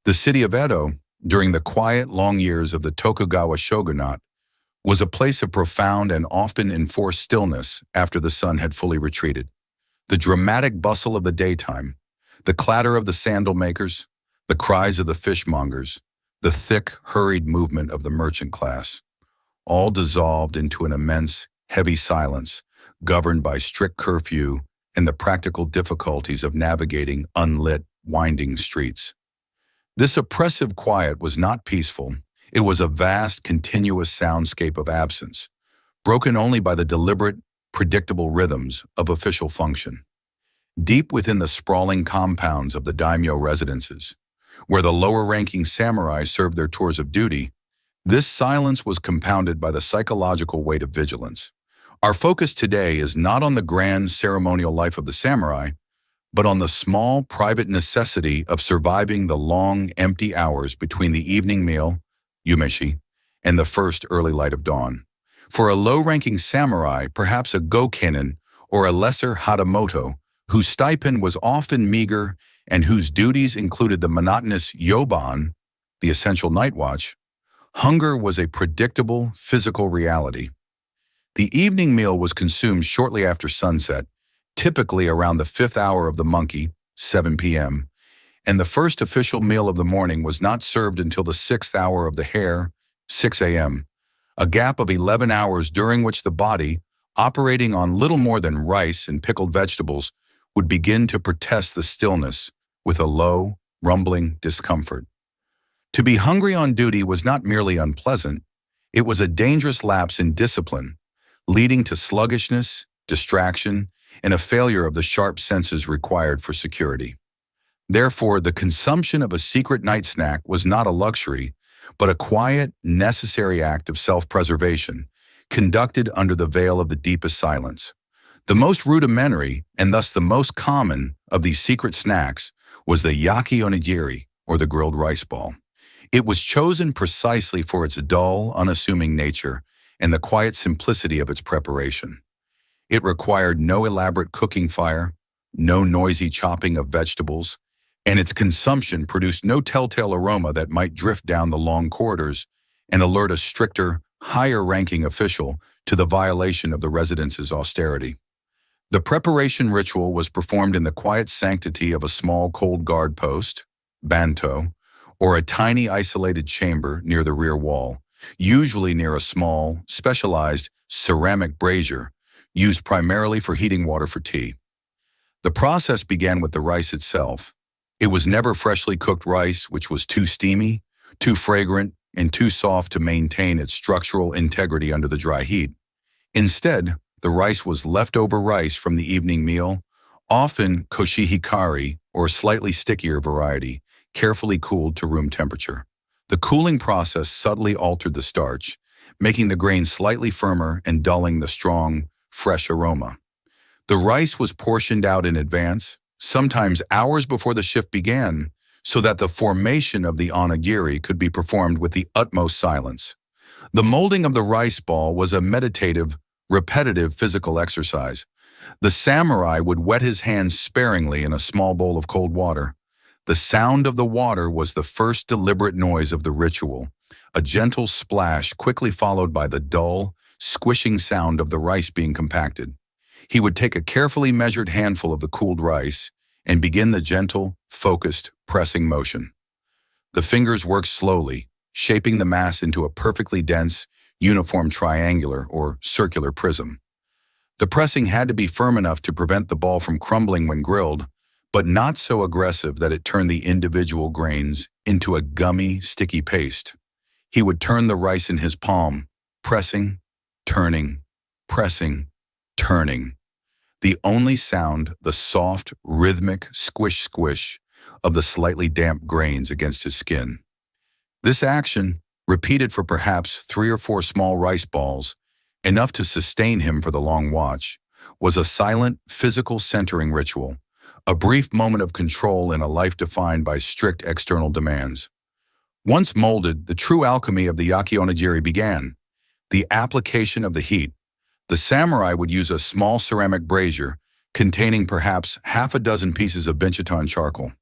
The city of Edo, during the quiet, long years of the Tokugawa shogunate, was a place of profound and often enforced stillness after the sun had fully retreated. The dramatic bustle of the daytime, the clatter of the sandal makers, the cries of the fishmongers, the thick, hurried movement of the merchant class, all dissolved into an immense, heavy silence, governed by strict curfew and the practical difficulties of navigating unlit, winding streets. This oppressive quiet was not peaceful. It was a vast, continuous soundscape of absence, broken only by the deliberate, predictable rhythms of official function. Deep within the sprawling compounds of the daimyo residences, where the lower-ranking samurai served their tours of duty, this silence was compounded by the psychological weight of vigilance. Our focus today is not on the grand ceremonial life of the samurai, but on the small, private necessity of surviving the long, empty hours between the evening meal, yumeshi, and the first early light of dawn. For a low-ranking samurai, perhaps a gokenin or a lesser hatamoto, whose stipend was often meager and whose duties included the monotonous yoban, the essential night watch, hunger was a predictable, physical reality. The evening meal was consumed shortly after sunset, typically around the 5th hour of the monkey, 7 p.m., and the first official meal of the morning was not served until the 6th hour of the hare, 6 a.m., a gap of 11 hours during which the body, operating on little more than rice and pickled vegetables, would begin to protest the stillness with a low, rumbling discomfort. To be hungry on duty was not merely unpleasant, it was a dangerous lapse in discipline, leading to sluggishness, distraction, and a failure of the sharp senses required for security. Therefore, the consumption of a secret night snack was not a luxury, but a quiet, necessary act of self-preservation, conducted under the veil of the deepest silence. The most rudimentary, and thus the most common, of these secret snacks was the yaki onigiri, or the grilled rice ball. It was chosen precisely for its dull, unassuming nature and the quiet simplicity of its preparation. It required no elaborate cooking fire, no noisy chopping of vegetables, and its consumption produced no telltale aroma that might drift down the long corridors and alert a stricter, higher-ranking official to the violation of the residence's austerity. The preparation ritual was performed in the quiet sanctity of a small cold guard post, banto, or a tiny isolated chamber near the rear wall, usually near a small, specialized ceramic brazier used primarily for heating water for tea. The process began with the rice itself. It was never freshly cooked rice, which was too steamy, too fragrant, and too soft to maintain its structural integrity under the dry heat. Instead, the rice was leftover rice from the evening meal, often koshihikari, or a slightly stickier variety, carefully cooled to room temperature. The cooling process subtly altered the starch, making the grain slightly firmer and dulling the strong, fresh aroma. The rice was portioned out in advance, sometimes hours before the shift began, so that the formation of the onigiri could be performed with the utmost silence. The molding of the rice ball was a meditative, repetitive physical exercise. The samurai would wet his hands sparingly in a small bowl of cold water. The sound of the water was the first deliberate noise of the ritual, a gentle splash quickly followed by the dull, squishing sound of the rice being compacted. He would take a carefully measured handful of the cooled rice and begin the gentle, focused, pressing motion. The fingers worked slowly, shaping the mass into a perfectly dense, uniform triangular or circular prism. The pressing had to be firm enough to prevent the ball from crumbling when grilled, but not so aggressive that it turned the individual grains into a gummy, sticky paste. He would turn the rice in his palm, pressing, turning, pressing, turning. The only sound, the soft, rhythmic squish-squish of the slightly damp grains against his skin. This action, repeated for perhaps 3 or 4 small rice balls, enough to sustain him for the long watch, was a silent, physical centering ritual, a brief moment of control in a life defined by strict external demands. Once molded, the true alchemy of the yaki onigiri began, the application of the heat. The samurai would use a small ceramic brazier containing perhaps half a dozen pieces of binchiton charcoal.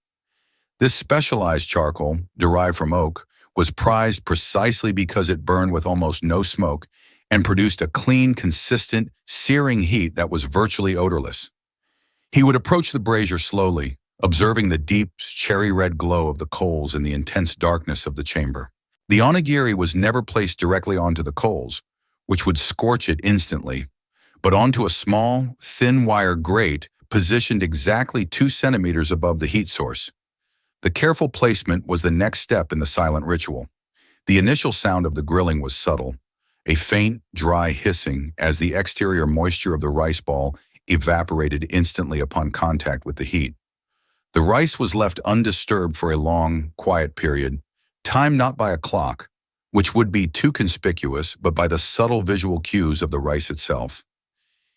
This specialized charcoal, derived from oak, was prized precisely because it burned with almost no smoke and produced a clean, consistent, searing heat that was virtually odorless. He would approach the brazier slowly, observing the deep, cherry-red glow of the coals in the intense darkness of the chamber. The onigiri was never placed directly onto the coals, which would scorch it instantly, but onto a small, thin wire grate positioned exactly 2 centimeters above the heat source. The careful placement was the next step in the silent ritual. The initial sound of the grilling was subtle, a faint, dry hissing as the exterior moisture of the rice ball evaporated instantly upon contact with the heat. The rice was left undisturbed for a long, quiet period, timed not by a clock, which would be too conspicuous, but by the subtle visual cues of the rice itself.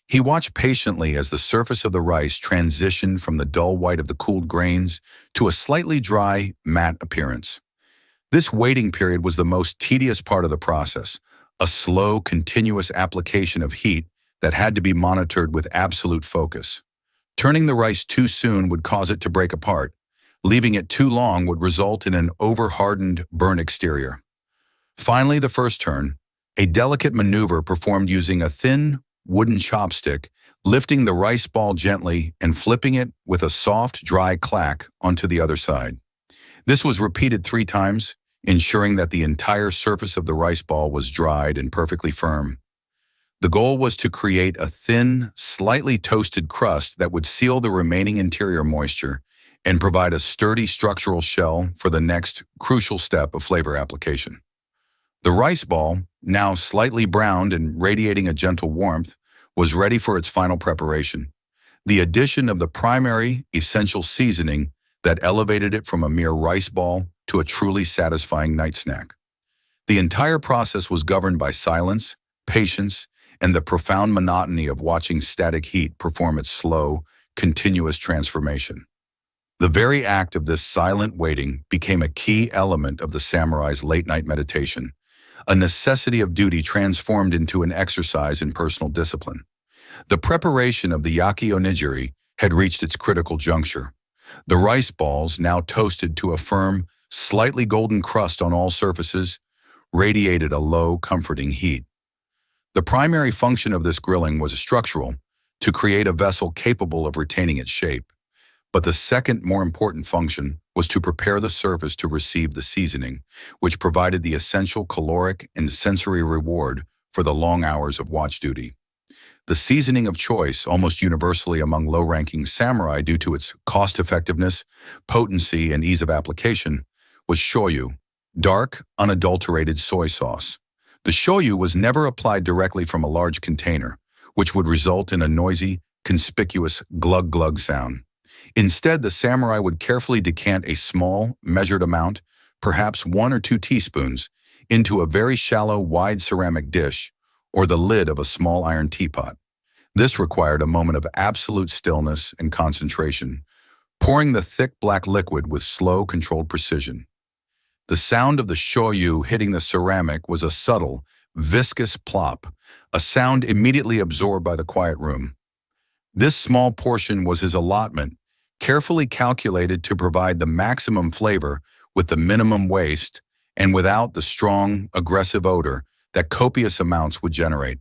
He watched patiently as the surface of the rice transitioned from the dull white of the cooled grains to a slightly dry, matte appearance. This waiting period was the most tedious part of the process, a slow, continuous application of heat that had to be monitored with absolute focus. Turning the rice too soon would cause it to break apart. Leaving it too long would result in an over-hardened, burnt exterior. Finally, the first turn, a delicate maneuver performed using a thin, wooden chopstick, lifting the rice ball gently and flipping it with a soft, dry clack onto the other side. This was repeated 3 times, ensuring that the entire surface of the rice ball was dried and perfectly firm. The goal was to create a thin, slightly toasted crust that would seal the remaining interior moisture and provide a sturdy structural shell for the next crucial step of flavor application. The rice ball, now slightly browned and radiating a gentle warmth, was ready for its final preparation. The addition of the primary, essential seasoning that elevated it from a mere rice ball to a truly satisfying night snack. The entire process was governed by silence, patience, and the profound monotony of watching static heat perform its slow, continuous transformation. The very act of this silent waiting became a key element of the samurai's late-night meditation, a necessity of duty transformed into an exercise in personal discipline. The preparation of the yaki onigiri had reached its critical juncture. The rice balls, now toasted to a firm, slightly golden crust on all surfaces, radiated a low, comforting heat. The primary function of this grilling was structural, to create a vessel capable of retaining its shape. But the second, more important function was to prepare the surface to receive the seasoning, which provided the essential caloric and sensory reward for the long hours of watch duty. The seasoning of choice, almost universally among low-ranking samurai due to its cost-effectiveness, potency, and ease of application, was shoyu, dark, unadulterated soy sauce. The shoyu was never applied directly from a large container, which would result in a noisy, conspicuous glug-glug sound. Instead, the samurai would carefully decant a small, measured amount, perhaps 1 or 2 teaspoons, into a very shallow, wide ceramic dish or the lid of a small iron teapot. This required a moment of absolute stillness and concentration, pouring the thick black liquid with slow, controlled precision. The sound of the shoyu hitting the ceramic was a subtle, viscous plop, a sound immediately absorbed by the quiet room. This small portion was his allotment, carefully calculated to provide the maximum flavor with the minimum waste and without the strong, aggressive odor that copious amounts would generate.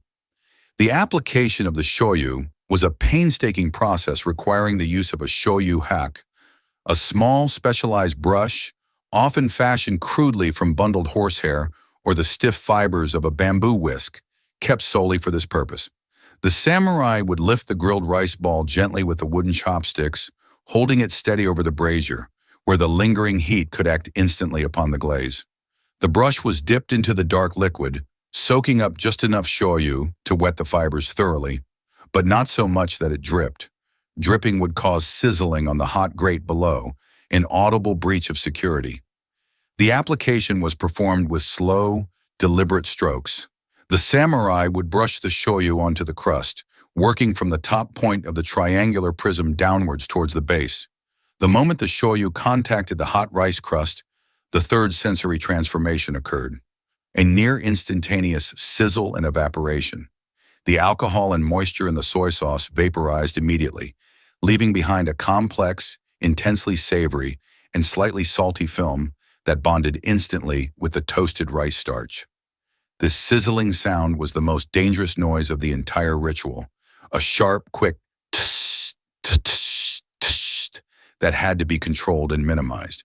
The application of the shoyu was a painstaking process requiring the use of a shoyu hack, a small, specialized brush, often fashioned crudely from bundled horsehair or the stiff fibers of a bamboo whisk, kept solely for this purpose. The samurai would lift the grilled rice ball gently with the wooden chopsticks, holding it steady over the brazier, where the lingering heat could act instantly upon the glaze. The brush was dipped into the dark liquid, soaking up just enough shoyu to wet the fibers thoroughly, but not so much that it dripped. Dripping would cause sizzling on the hot grate below, an audible breach of security. The application was performed with slow, deliberate strokes. The samurai would brush the shoyu onto the crust, working from the top point of the triangular prism downwards towards the base. The moment the shoyu contacted the hot rice crust, the third sensory transformation occurred. A near instantaneous sizzle and evaporation. The alcohol and moisture in the soy sauce vaporized immediately, leaving behind a complex, intensely savory, and slightly salty film that bonded instantly with the toasted rice starch. This sizzling sound was the most dangerous noise of the entire ritual, a sharp, quick tss, tss, tss, that had to be controlled and minimized.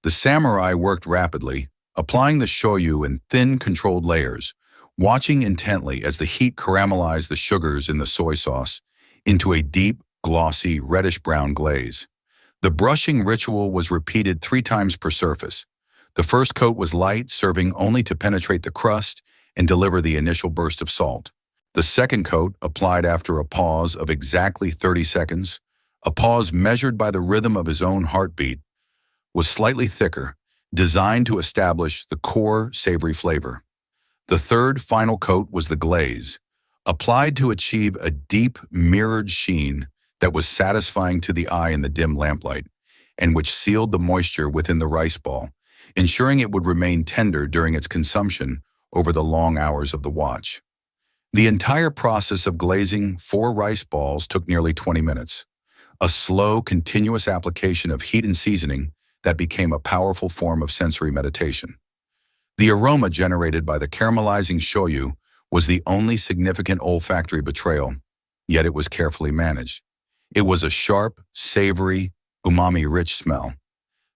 The samurai worked rapidly, applying the shoyu in thin, controlled layers, watching intently as the heat caramelized the sugars in the soy sauce into a deep, glossy, reddish-brown glaze. The brushing ritual was repeated 3 times per surface. The first coat was light, serving only to penetrate the crust and deliver the initial burst of salt. The second coat, applied after a pause of exactly 30 seconds, a pause measured by the rhythm of his own heartbeat, was slightly thicker, designed to establish the core savory flavor. The third, final coat was the glaze, applied to achieve a deep, mirrored sheen that was satisfying to the eye in the dim lamplight, and which sealed the moisture within the rice ball, ensuring it would remain tender during its consumption over the long hours of the watch. The entire process of glazing 4 rice balls took nearly 20 minutes, a slow, continuous application of heat and seasoning that became a powerful form of sensory meditation. The aroma generated by the caramelizing shoyu was the only significant olfactory betrayal, yet it was carefully managed. It was a sharp, savory, umami-rich smell.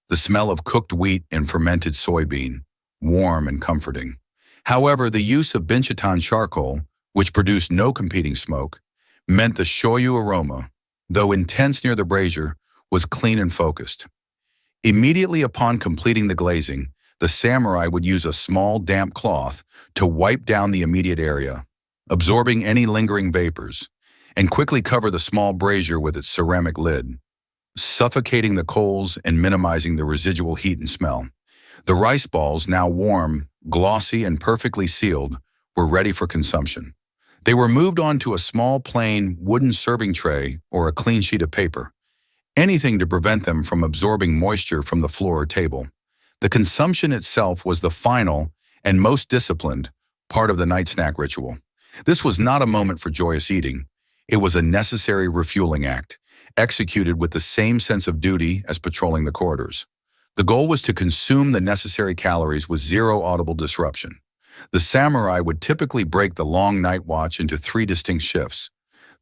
The smell of cooked wheat and fermented soybean, warm and comforting. However, the use of binchitan charcoal, which produced no competing smoke, meant the shoyu aroma, though intense near the brazier, was clean and focused. Immediately upon completing the glazing, the samurai would use a small damp cloth to wipe down the immediate area, absorbing any lingering vapors, and quickly cover the small brazier with its ceramic lid, suffocating the coals and minimizing the residual heat and smell. The rice balls, now warm, glossy, and perfectly sealed, were ready for consumption. They were moved onto a small plain wooden serving tray or a clean sheet of paper, anything to prevent them from absorbing moisture from the floor or table. The consumption itself was the final and most disciplined part of the night snack ritual. This was not a moment for joyous eating. It was a necessary refueling act, executed with the same sense of duty as patrolling the corridors. The goal was to consume the necessary calories with zero audible disruption. The samurai would typically break the long night watch into 3 distinct shifts.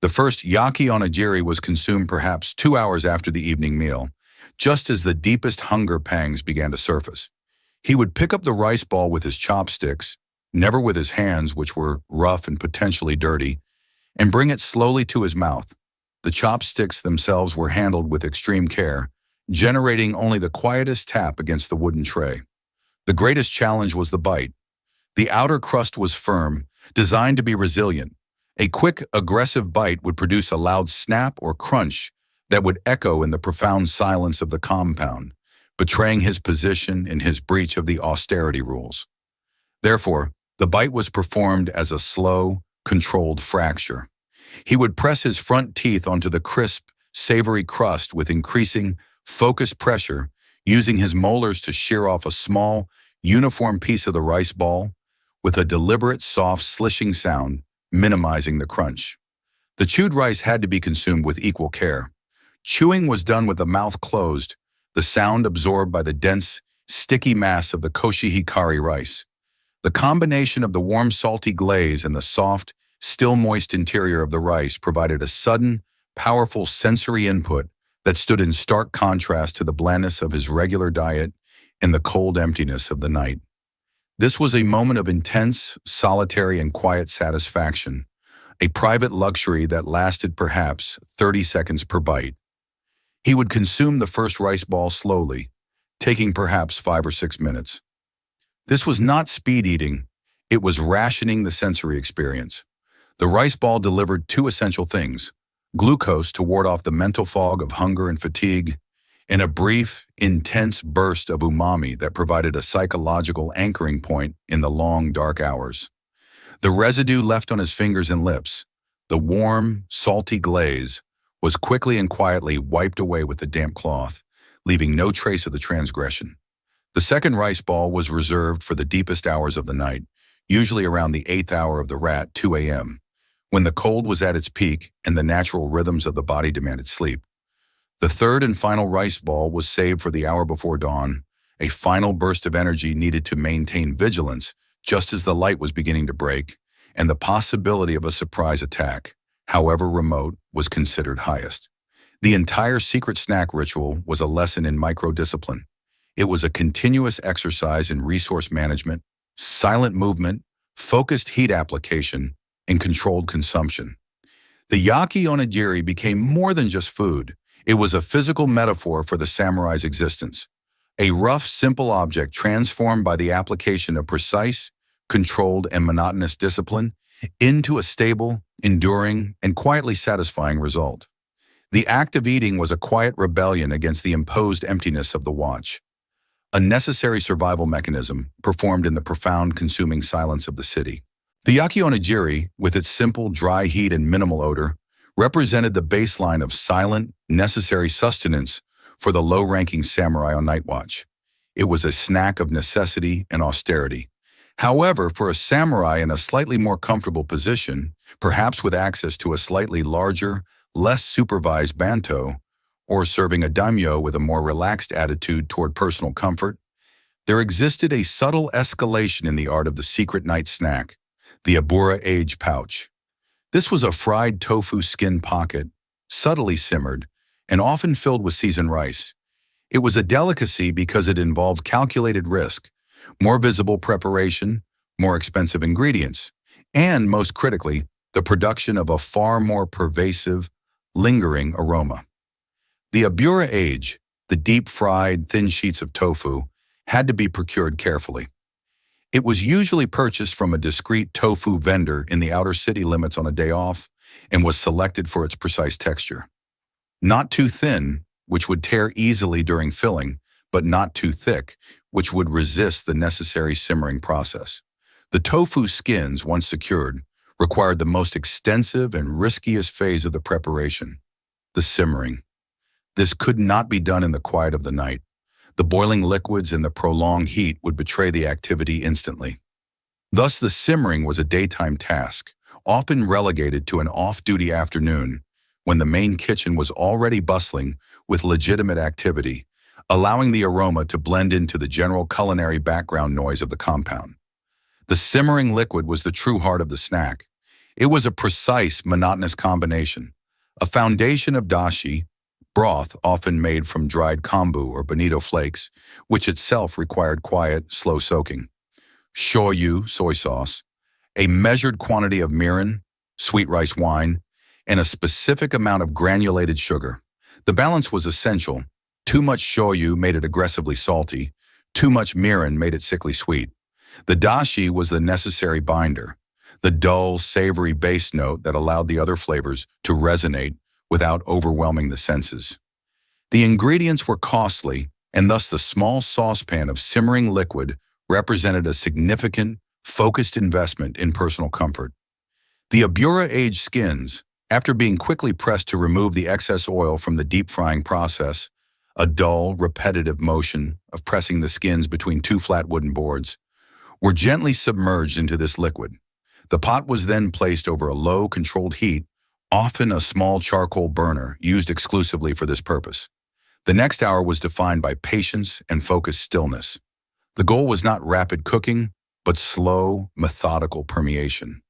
The first yaki onigiri was consumed perhaps 2 hours after the evening meal, just as the deepest hunger pangs began to surface. He would pick up the rice ball with his chopsticks, never with his hands, which were rough and potentially dirty, and bring it slowly to his mouth. The chopsticks themselves were handled with extreme care, generating only the quietest tap against the wooden tray. The greatest challenge was the bite. The outer crust was firm, designed to be resilient. A quick, aggressive bite would produce a loud snap or crunch that would echo in the profound silence of the compound, betraying his position in his breach of the austerity rules. Therefore, the bite was performed as a slow, controlled fracture. He would press his front teeth onto the crisp, savory crust with increasing, focused pressure, using his molars to shear off a small, uniform piece of the rice ball with a deliberate, soft, slishing sound, minimizing the crunch. The chewed rice had to be consumed with equal care. Chewing was done with the mouth closed, the sound absorbed by the dense, sticky mass of the koshihikari rice. The combination of the warm, salty glaze and the soft, still moist interior of the rice provided a sudden, powerful sensory input that stood in stark contrast to the blandness of his regular diet and the cold emptiness of the night. This was a moment of intense, solitary, and quiet satisfaction, a private luxury that lasted perhaps 30 seconds per bite. He would consume the first rice ball slowly, taking perhaps 5 or 6 minutes. This was not speed eating, it was rationing the sensory experience. The rice ball delivered 2 essential things: glucose to ward off the mental fog of hunger and fatigue, and a brief, intense burst of umami that provided a psychological anchoring point in the long, dark hours. The residue left on his fingers and lips, the warm, salty glaze, was quickly and quietly wiped away with the damp cloth, leaving no trace of the transgression. The second rice ball was reserved for the deepest hours of the night, usually around the 8th hour of the rat, 2 a.m., when the cold was at its peak and the natural rhythms of the body demanded sleep. The third and final rice ball was saved for the hour before dawn, a final burst of energy needed to maintain vigilance just as the light was beginning to break, and the possibility of a surprise attack, however remote, was considered highest. The entire secret snack ritual was a lesson in microdiscipline. It was a continuous exercise in resource management, silent movement, focused heat application, and controlled consumption. The yaki onigiri became more than just food. It was a physical metaphor for the samurai's existence, a rough, simple object transformed by the application of precise, controlled, and monotonous discipline into a stable, enduring, and quietly satisfying result. The act of eating was a quiet rebellion against the imposed emptiness of the watch, a necessary survival mechanism performed in the profound consuming silence of the city. The yaki onigiri, with its simple, dry heat and minimal odor, represented the baseline of silent, necessary sustenance for the low-ranking samurai on night watch. It was a snack of necessity and austerity. However, for a samurai in a slightly more comfortable position, perhaps with access to a slightly larger, less supervised banto, or serving a daimyo with a more relaxed attitude toward personal comfort, there existed a subtle escalation in the art of the secret night snack, the abura age pouch. This was a fried tofu skin pocket, subtly simmered, and often filled with seasoned rice. It was a delicacy because it involved calculated risk, more visible preparation, more expensive ingredients, and, most critically, the production of a far more pervasive, lingering aroma. The abura age, the deep-fried, thin sheets of tofu, had to be procured carefully. It was usually purchased from a discreet tofu vendor in the outer city limits on a day off and was selected for its precise texture. Not too thin, which would tear easily during filling, but not too thick, which would resist the necessary simmering process. The tofu skins, once secured, required the most extensive and riskiest phase of the preparation, the simmering. This could not be done in the quiet of the night. The boiling liquids and the prolonged heat would betray the activity instantly. Thus, the simmering was a daytime task, often relegated to an off-duty afternoon, when the main kitchen was already bustling with legitimate activity, allowing the aroma to blend into the general culinary background noise of the compound. The simmering liquid was the true heart of the snack. It was a precise, monotonous combination, a foundation of dashi, broth often made from dried kombu or bonito flakes, which itself required quiet, slow soaking, shoyu, soy sauce, a measured quantity of mirin, sweet rice wine, and a specific amount of granulated sugar. The balance was essential. Too much shoyu made it aggressively salty. Too much mirin made it sickly sweet. The dashi was the necessary binder, the dull, savory base note that allowed the other flavors to resonate without overwhelming the senses. The ingredients were costly, and thus the small saucepan of simmering liquid represented a significant, focused investment in personal comfort. The abura age skins, after being quickly pressed to remove the excess oil from the deep frying process, a dull, repetitive motion of pressing the skins between two flat wooden boards, were gently submerged into this liquid. The pot was then placed over a low, controlled heat, often a small charcoal burner used exclusively for this purpose. The next hour was defined by patience and focused stillness. The goal was not rapid cooking, but slow, methodical permeation.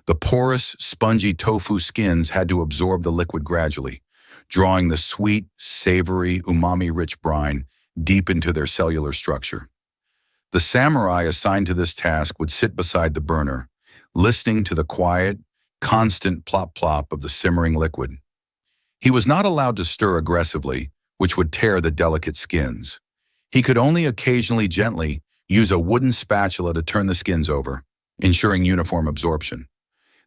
The porous, spongy tofu skins had to absorb the liquid gradually, drawing the sweet, savory, umami-rich brine deep into their cellular structure. The samurai assigned to this task would sit beside the burner, listening to the quiet, constant plop-plop of the simmering liquid. He was not allowed to stir aggressively, which would tear the delicate skins. He could only occasionally gently use a wooden spatula to turn the skins over, ensuring uniform absorption.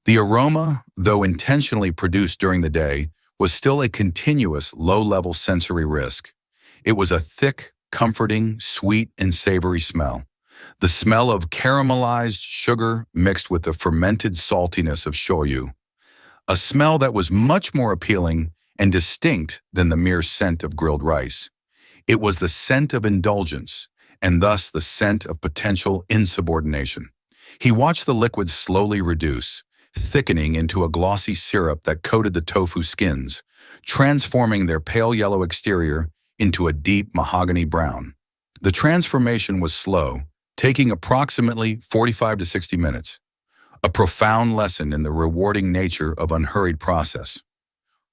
The aroma, though intentionally produced during the day, was still a continuous, low-level sensory risk. It was a thick, comforting, sweet, and savory smell. The smell of caramelized sugar mixed with the fermented saltiness of shoyu. A smell that was much more appealing and distinct than the mere scent of grilled rice. It was the scent of indulgence, and thus the scent of potential insubordination. He watched the liquid slowly reduce, thickening into a glossy syrup that coated the tofu skins, transforming their pale yellow exterior into a deep mahogany brown. The transformation was slow, taking approximately 45 to 60 minutes, a profound lesson in the rewarding nature of unhurried process.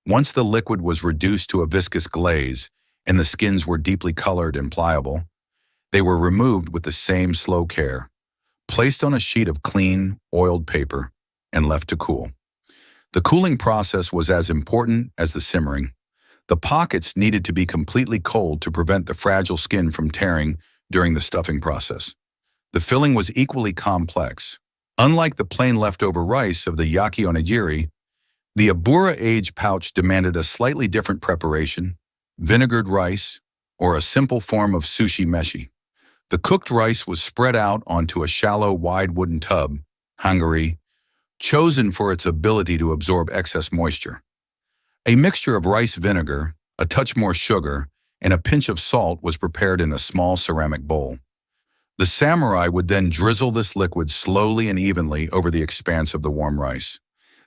Once the liquid was reduced to a viscous glaze and the skins were deeply colored and pliable, they were removed with the same slow care, placed on a sheet of clean, oiled paper, and left to cool. The cooling process was as important as the simmering. The pockets needed to be completely cold to prevent the fragile skin from tearing during the stuffing process. The filling was equally complex. Unlike the plain leftover rice of the yaki onigiri, the abura-age pouch demanded a slightly different preparation: vinegared rice, or a simple form of sushi meshi. The cooked rice was spread out onto a shallow, wide wooden tub, hangari, chosen for its ability to absorb excess moisture. A mixture of rice vinegar, a touch more sugar, and a pinch of salt was prepared in a small ceramic bowl. The samurai would then drizzle this liquid slowly and evenly over the expanse of the warm rice.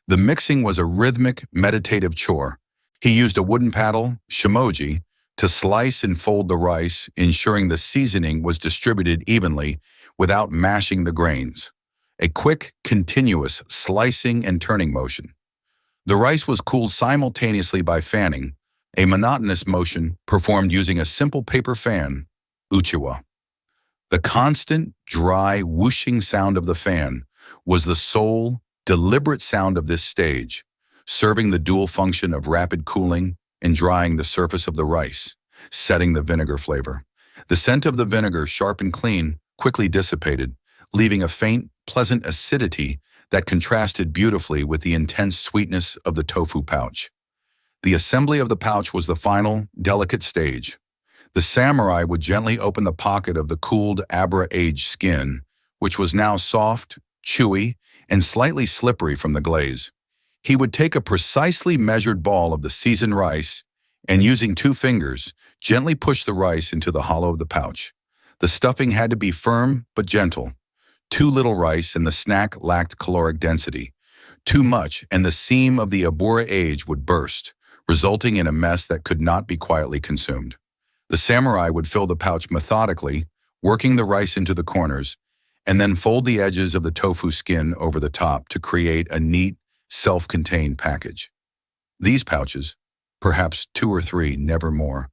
The mixing was a rhythmic, meditative chore. He used a wooden paddle, shimoji, to slice and fold the rice, ensuring the seasoning was distributed evenly without mashing the grains. A quick, continuous slicing and turning motion. The rice was cooled simultaneously by fanning, a monotonous motion performed using a simple paper fan, uchiwa. The constant, dry, whooshing sound of the fan was the sole, deliberate sound of this stage, serving the dual function of rapid cooling and drying the surface of the rice, setting the vinegar flavor. The scent of the vinegar, sharp and clean, quickly dissipated, leaving a faint, pleasant acidity that contrasted beautifully with the intense sweetness of the tofu pouch. The assembly of the pouch was the final, delicate stage. The samurai would gently open the pocket of the cooled abura-aged skin, which was now soft, chewy, and slightly slippery from the glaze. He would take a precisely measured ball of the seasoned rice and, using 2 fingers, gently push the rice into the hollow of the pouch. The stuffing had to be firm but gentle. Too little rice and the snack lacked caloric density. Too much and the seam of the abura-age would burst, resulting in a mess that could not be quietly consumed. The samurai would fill the pouch methodically, working the rice into the corners, and then fold the edges of the tofu skin over the top to create a neat, self-contained package. These pouches, perhaps 2 or 3, never more,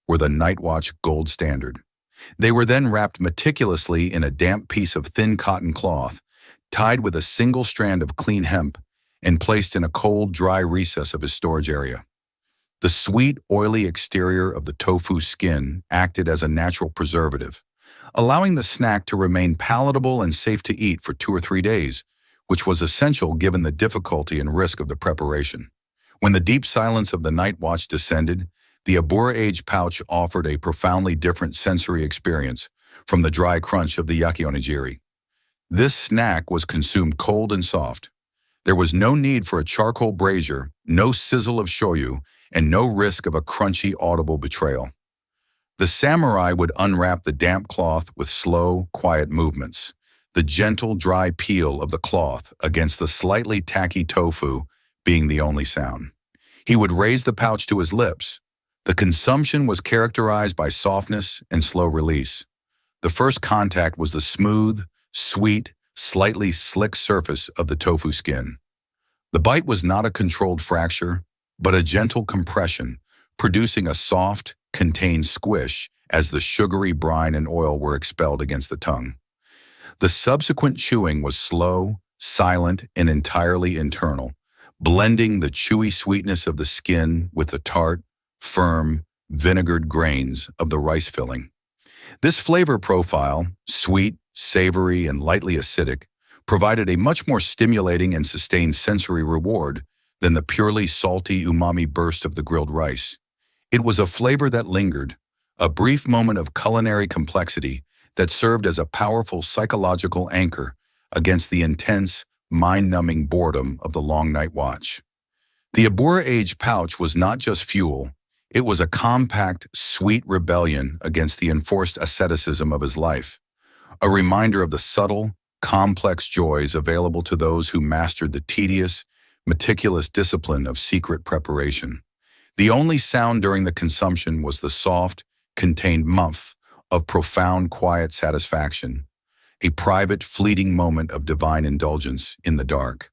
were the Night Watch gold standard. They were then wrapped meticulously in a damp piece of thin cotton cloth, tied with a single strand of clean hemp, and placed in a cold, dry recess of his storage area. The sweet, oily exterior of the tofu skin acted as a natural preservative, allowing the snack to remain palatable and safe to eat for 2 or 3 days, which was essential given the difficulty and risk of the preparation. When the deep silence of the Night Watch descended, the abura-age pouch offered a profoundly different sensory experience from the dry crunch of the yaki onigiri. This snack was consumed cold and soft. There was no need for a charcoal brazier, no sizzle of shoyu, and no risk of a crunchy, audible betrayal. The samurai would unwrap the damp cloth with slow, quiet movements, the gentle, dry peel of the cloth against the slightly tacky tofu being the only sound. He would raise the pouch to his lips. The consumption was characterized by softness and slow release. The first contact was the smooth, sweet, slightly slick surface of the tofu skin. The bite was not a controlled fracture, but a gentle compression, producing a soft, contained squish as the sugary brine and oil were expelled against the tongue. The subsequent chewing was slow, silent, and entirely internal, blending the chewy sweetness of the skin with the tart, firm, vinegared grains of the rice filling. This flavor profile, sweet, savory, and lightly acidic, provided a much more stimulating and sustained sensory reward than the purely salty umami burst of the grilled rice. It was a flavor that lingered, a brief moment of culinary complexity that served as a powerful psychological anchor against the intense, mind-numbing boredom of the long night watch. The abura-age pouch was not just fuel, it was a compact, sweet rebellion against the enforced asceticism of his life, a reminder of the subtle, complex joys available to those who mastered the tedious, meticulous discipline of secret preparation. The only sound during the consumption was the soft, contained muff of profound, quiet satisfaction, a private, fleeting moment of divine indulgence in the dark.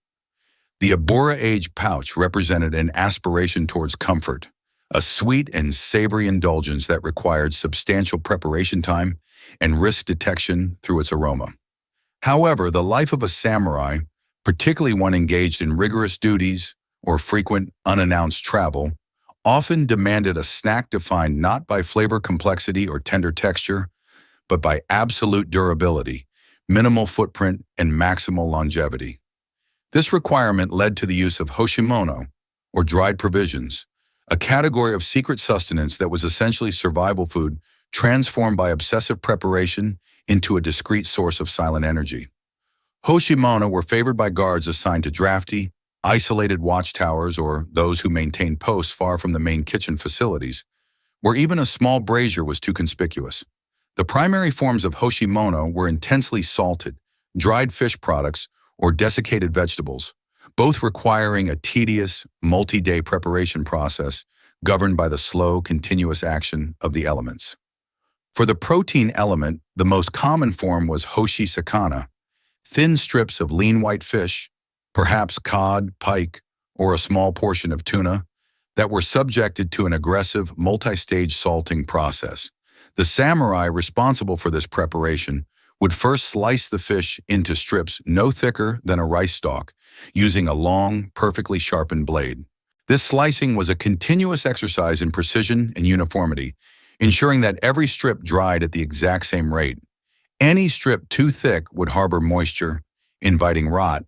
The Abora Age pouch represented an aspiration towards comfort, a sweet and savory indulgence that required substantial preparation time and risk detection through its aroma. However, the life of a samurai, particularly one engaged in rigorous duties or frequent unannounced travel, often demanded a snack defined not by flavor complexity or tender texture, but by absolute durability, minimal footprint, and maximal longevity. This requirement led to the use of hoshimono, or dried provisions, a category of secret sustenance that was essentially survival food transformed by obsessive preparation into a discrete source of silent energy. Hoshimono were favored by guards assigned to drafty, isolated watchtowers or those who maintained posts far from the main kitchen facilities, where even a small brazier was too conspicuous. The primary forms of hoshimono were intensely salted, dried fish products, or desiccated vegetables, both requiring a tedious, multi-day preparation process governed by the slow, continuous action of the elements. For the protein element, the most common form was hoshi sakana, thin strips of lean white fish, perhaps cod, pike, or a small portion of tuna, that were subjected to an aggressive, multi-stage salting process. The samurai responsible for this preparation would first slice the fish into strips no thicker than a rice stalk, using a long, perfectly sharpened blade. This slicing was a continuous exercise in precision and uniformity, ensuring that every strip dried at the exact same rate. Any strip too thick would harbor moisture, inviting rot.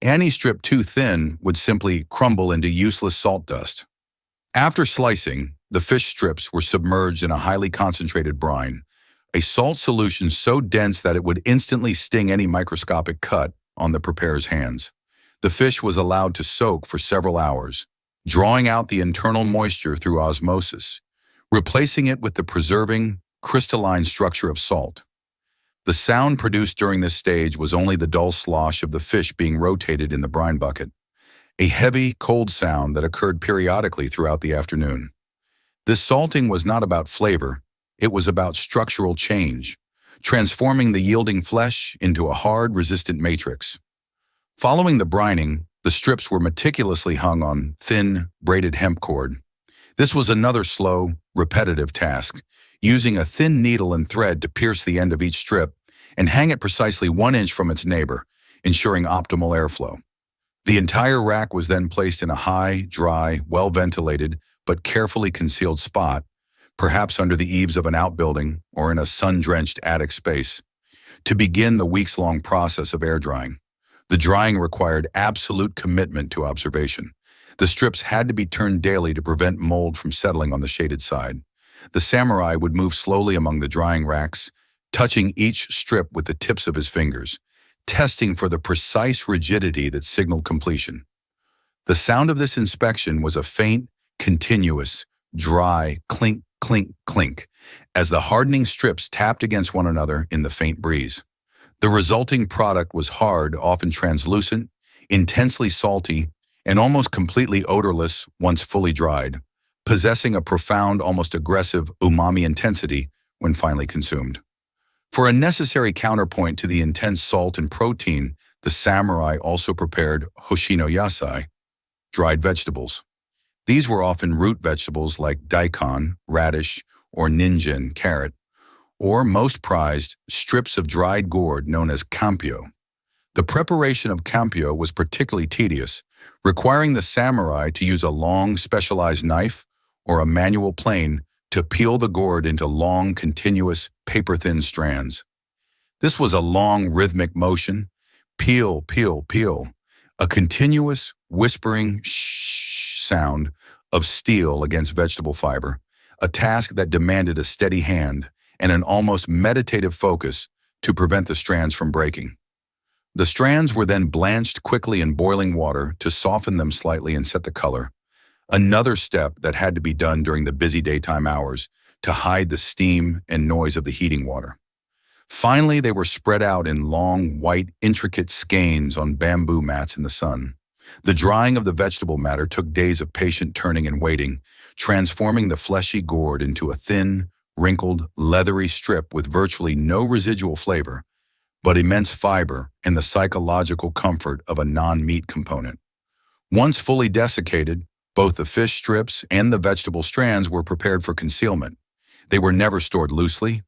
Any strip too thin would simply crumble into useless salt dust. After slicing, the fish strips were submerged in a highly concentrated brine, a salt solution so dense that it would instantly sting any microscopic cut on the preparer's hands. The fish was allowed to soak for several hours, drawing out the internal moisture through osmosis, replacing it with the preserving, crystalline structure of salt. The sound produced during this stage was only the dull slosh of the fish being rotated in the brine bucket, a heavy, cold sound that occurred periodically throughout the afternoon. This salting was not about flavor, it was about structural change, transforming the yielding flesh into a hard, resistant matrix. Following the brining, the strips were meticulously hung on thin, braided hemp cord. This was another slow, repetitive task, using a thin needle and thread to pierce the end of each strip and hang it precisely 1 inch from its neighbor, ensuring optimal airflow. The entire rack was then placed in a high, dry, well-ventilated, but carefully concealed spot, perhaps under the eaves of an outbuilding or in a sun-drenched attic space, to begin the weeks-long process of air drying. The drying required absolute commitment to observation. The strips had to be turned daily to prevent mold from settling on the shaded side. The samurai would move slowly among the drying racks, touching each strip with the tips of his fingers, testing for the precise rigidity that signaled completion. The sound of this inspection was a faint, continuous, dry clink, clink, clink, as the hardening strips tapped against one another in the faint breeze. The resulting product was hard, often translucent, intensely salty, and almost completely odorless once fully dried, possessing a profound, almost aggressive umami intensity when finally consumed. For a necessary counterpoint to the intense salt and protein, the samurai also prepared hoshino yasai, dried vegetables. These were often root vegetables like daikon, radish, or ninjin, carrot, or most prized, strips of dried gourd known as campio. The preparation of campio was particularly tedious, requiring the samurai to use a long, specialized knife or a manual plane to peel the gourd into long, continuous, paper-thin strands. This was a long, rhythmic motion, peel, peel, peel, a continuous, whispering shh sound of steel against vegetable fiber, a task that demanded a steady hand and an almost meditative focus to prevent the strands from breaking. The strands were then blanched quickly in boiling water to soften them slightly and set the color, another step that had to be done during the busy daytime hours to hide the steam and noise of the heating water. Finally, they were spread out in long, white, intricate skeins on bamboo mats in the sun. The drying of the vegetable matter took days of patient turning and waiting, transforming the fleshy gourd into a thin, wrinkled, leathery strip with virtually no residual flavor, but immense fiber and the psychological comfort of a non-meat component. Once fully desiccated, both the fish strips and the vegetable strands were prepared for concealment. They were never stored loosely.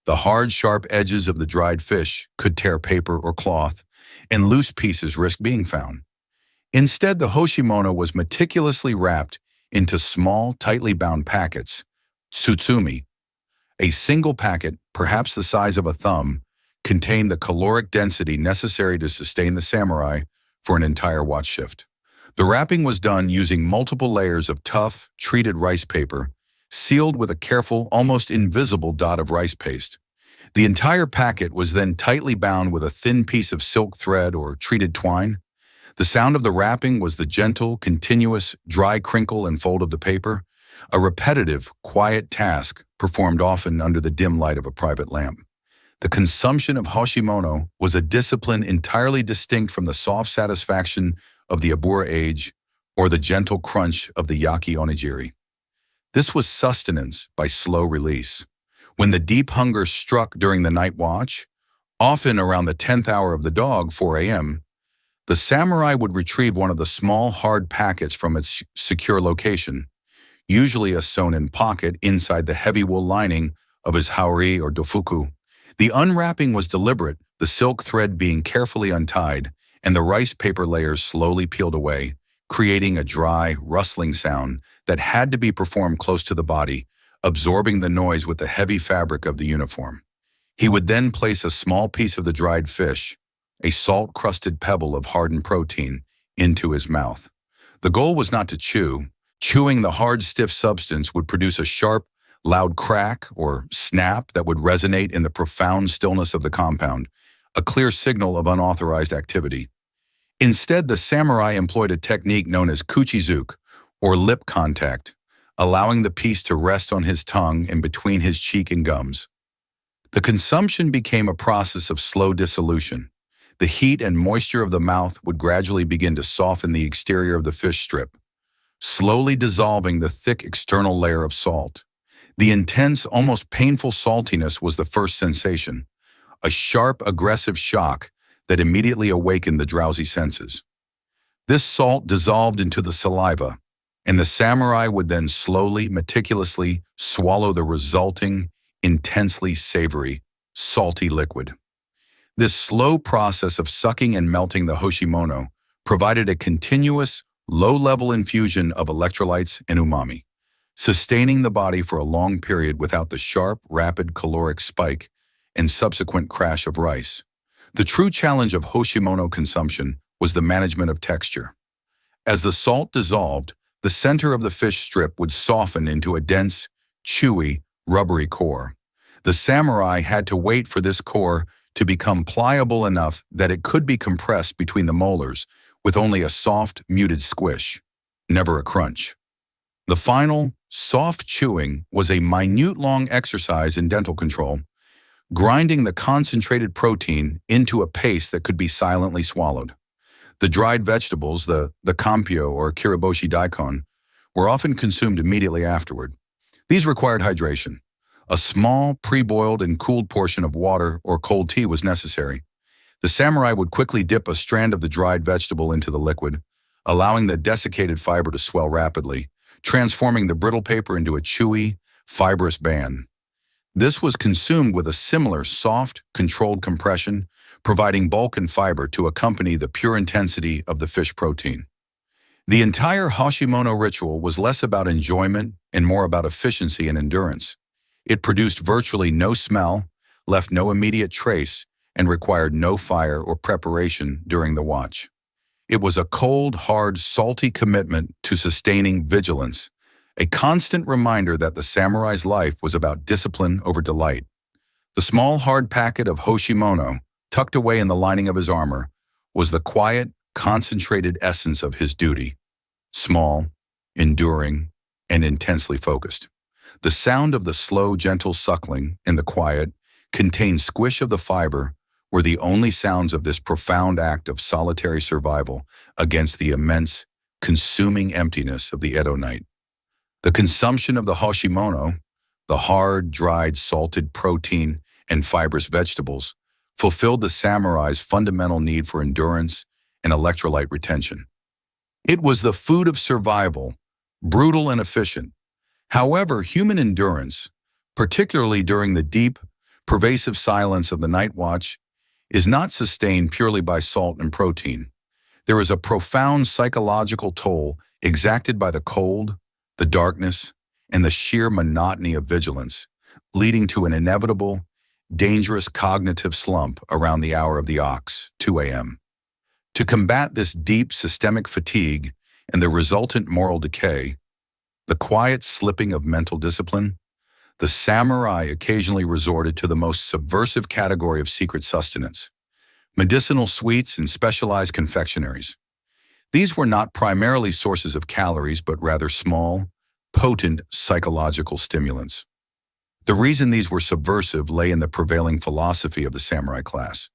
The hard, sharp edges of the dried fish could tear paper or cloth, and loose pieces risked being found. Instead, the hoshimono was meticulously wrapped into small, tightly bound packets, tsutsumi. A single packet, perhaps the size of a thumb, contained the caloric density necessary to sustain the samurai for an entire watch shift. The wrapping was done using multiple layers of tough, treated rice paper, sealed with a careful, almost invisible dot of rice paste. The entire packet was then tightly bound with a thin piece of silk thread or treated twine. The sound of the wrapping was the gentle, continuous, dry crinkle and fold of the paper, a repetitive, quiet task performed often under the dim light of a private lamp. The consumption of hoshimono was a discipline entirely distinct from the soft satisfaction of the abura age or the gentle crunch of the yaki onigiri. This was sustenance by slow release. When the deep hunger struck during the night watch, often around the 10th hour of the dog, 4 a.m., the samurai would retrieve one of the small, hard packets from its secure location, usually a sewn-in pocket inside the heavy wool lining of his haori or dofuku. The unwrapping was deliberate, the silk thread being carefully untied and the rice paper layers slowly peeled away, creating a dry, rustling sound that had to be performed close to the body, absorbing the noise with the heavy fabric of the uniform. He would then place a small piece of the dried fish, a salt-crusted pebble of hardened protein, into his mouth. The goal was not to chew. Chewing the hard, stiff substance would produce a sharp, loud crack or snap that would resonate in the profound stillness of the compound, a clear signal of unauthorized activity. Instead, the samurai employed a technique known as kuchizuke, or lip contact, allowing the piece to rest on his tongue and between his cheek and gums. The consumption became a process of slow dissolution. The heat and moisture of the mouth would gradually begin to soften the exterior of the fish strip, slowly dissolving the thick external layer of salt. The intense, almost painful saltiness was the first sensation, a sharp, aggressive shock that immediately awakened the drowsy senses. This salt dissolved into the saliva, and the samurai would then slowly, meticulously swallow the resulting, intensely savory, salty liquid. This slow process of sucking and melting the hoshimono provided a continuous, low-level infusion of electrolytes and umami, sustaining the body for a long period without the sharp, rapid caloric spike and subsequent crash of rice. The true challenge of hoshimono consumption was the management of texture. As the salt dissolved, the center of the fish strip would soften into a dense, chewy, rubbery core. The samurai had to wait for this core to become pliable enough that it could be compressed between the molars with only a soft, muted squish, never a crunch. The final, soft chewing was a minute long exercise in dental control, grinding the concentrated protein into a paste that could be silently swallowed. The dried vegetables, the kampyo or kiriboshi daikon, were often consumed immediately afterward. These required hydration. A small, pre-boiled and cooled portion of water or cold tea was necessary. The samurai would quickly dip a strand of the dried vegetable into the liquid, allowing the desiccated fiber to swell rapidly, transforming the brittle paper into a chewy, fibrous band. This was consumed with a similar soft, controlled compression, providing bulk and fiber to accompany the pure intensity of the fish protein. The entire hoshimono ritual was less about enjoyment and more about efficiency and endurance. It produced virtually no smell, left no immediate trace, and required no fire or preparation during the watch. It was a cold, hard, salty commitment to sustaining vigilance, a constant reminder that the samurai's life was about discipline over delight. The small, hard packet of hoshimono, tucked away in the lining of his armor, was the quiet, concentrated essence of his duty. Small, enduring, and intensely focused. The sound of the slow, gentle suckling in the quiet, contained squish of the fiber were the only sounds of this profound act of solitary survival against the immense, consuming emptiness of the Edo night. The consumption of the hoshimono, the hard, dried, salted protein and fibrous vegetables, fulfilled the samurai's fundamental need for endurance and electrolyte retention. It was the food of survival, brutal and efficient. However, human endurance, particularly during the deep, pervasive silence of the night watch, is not sustained purely by salt and protein. There is a profound psychological toll exacted by the cold, the darkness, and the sheer monotony of vigilance, leading to an inevitable, dangerous cognitive slump around the hour of the ox, 2 a.m. To combat this deep systemic fatigue and the resultant moral decay, the quiet slipping of mental discipline, the samurai occasionally resorted to the most subversive category of secret sustenance: medicinal sweets and specialized confectionaries. These were not primarily sources of calories, but rather small, potent psychological stimulants. The reason these were subversive lay in the prevailing philosophy of the samurai class.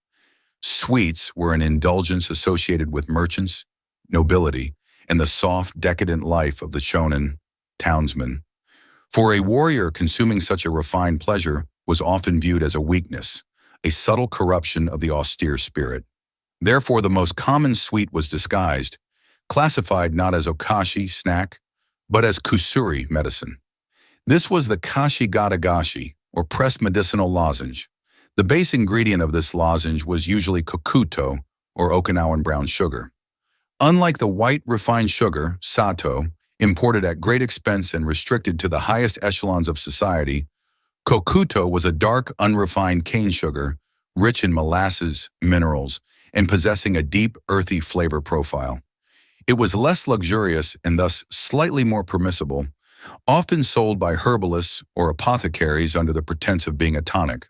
Sweets were an indulgence associated with merchants, nobility, and the soft, decadent life of the shonen, townsman. For a warrior, consuming such a refined pleasure was often viewed as a weakness, a subtle corruption of the austere spirit. Therefore, the most common sweet was disguised, classified not as okashi, snack, but as kusuri, medicine. This was the kashigatagashi, or pressed medicinal lozenge. The base ingredient of this lozenge was usually kokuto, or Okinawan brown sugar. Unlike the white refined sugar, sato, imported at great expense and restricted to the highest echelons of society, kokuto was a dark, unrefined cane sugar, rich in molasses, minerals, and possessing a deep, earthy flavor profile. It was less luxurious and thus slightly more permissible, often sold by herbalists or apothecaries under the pretense of being a tonic.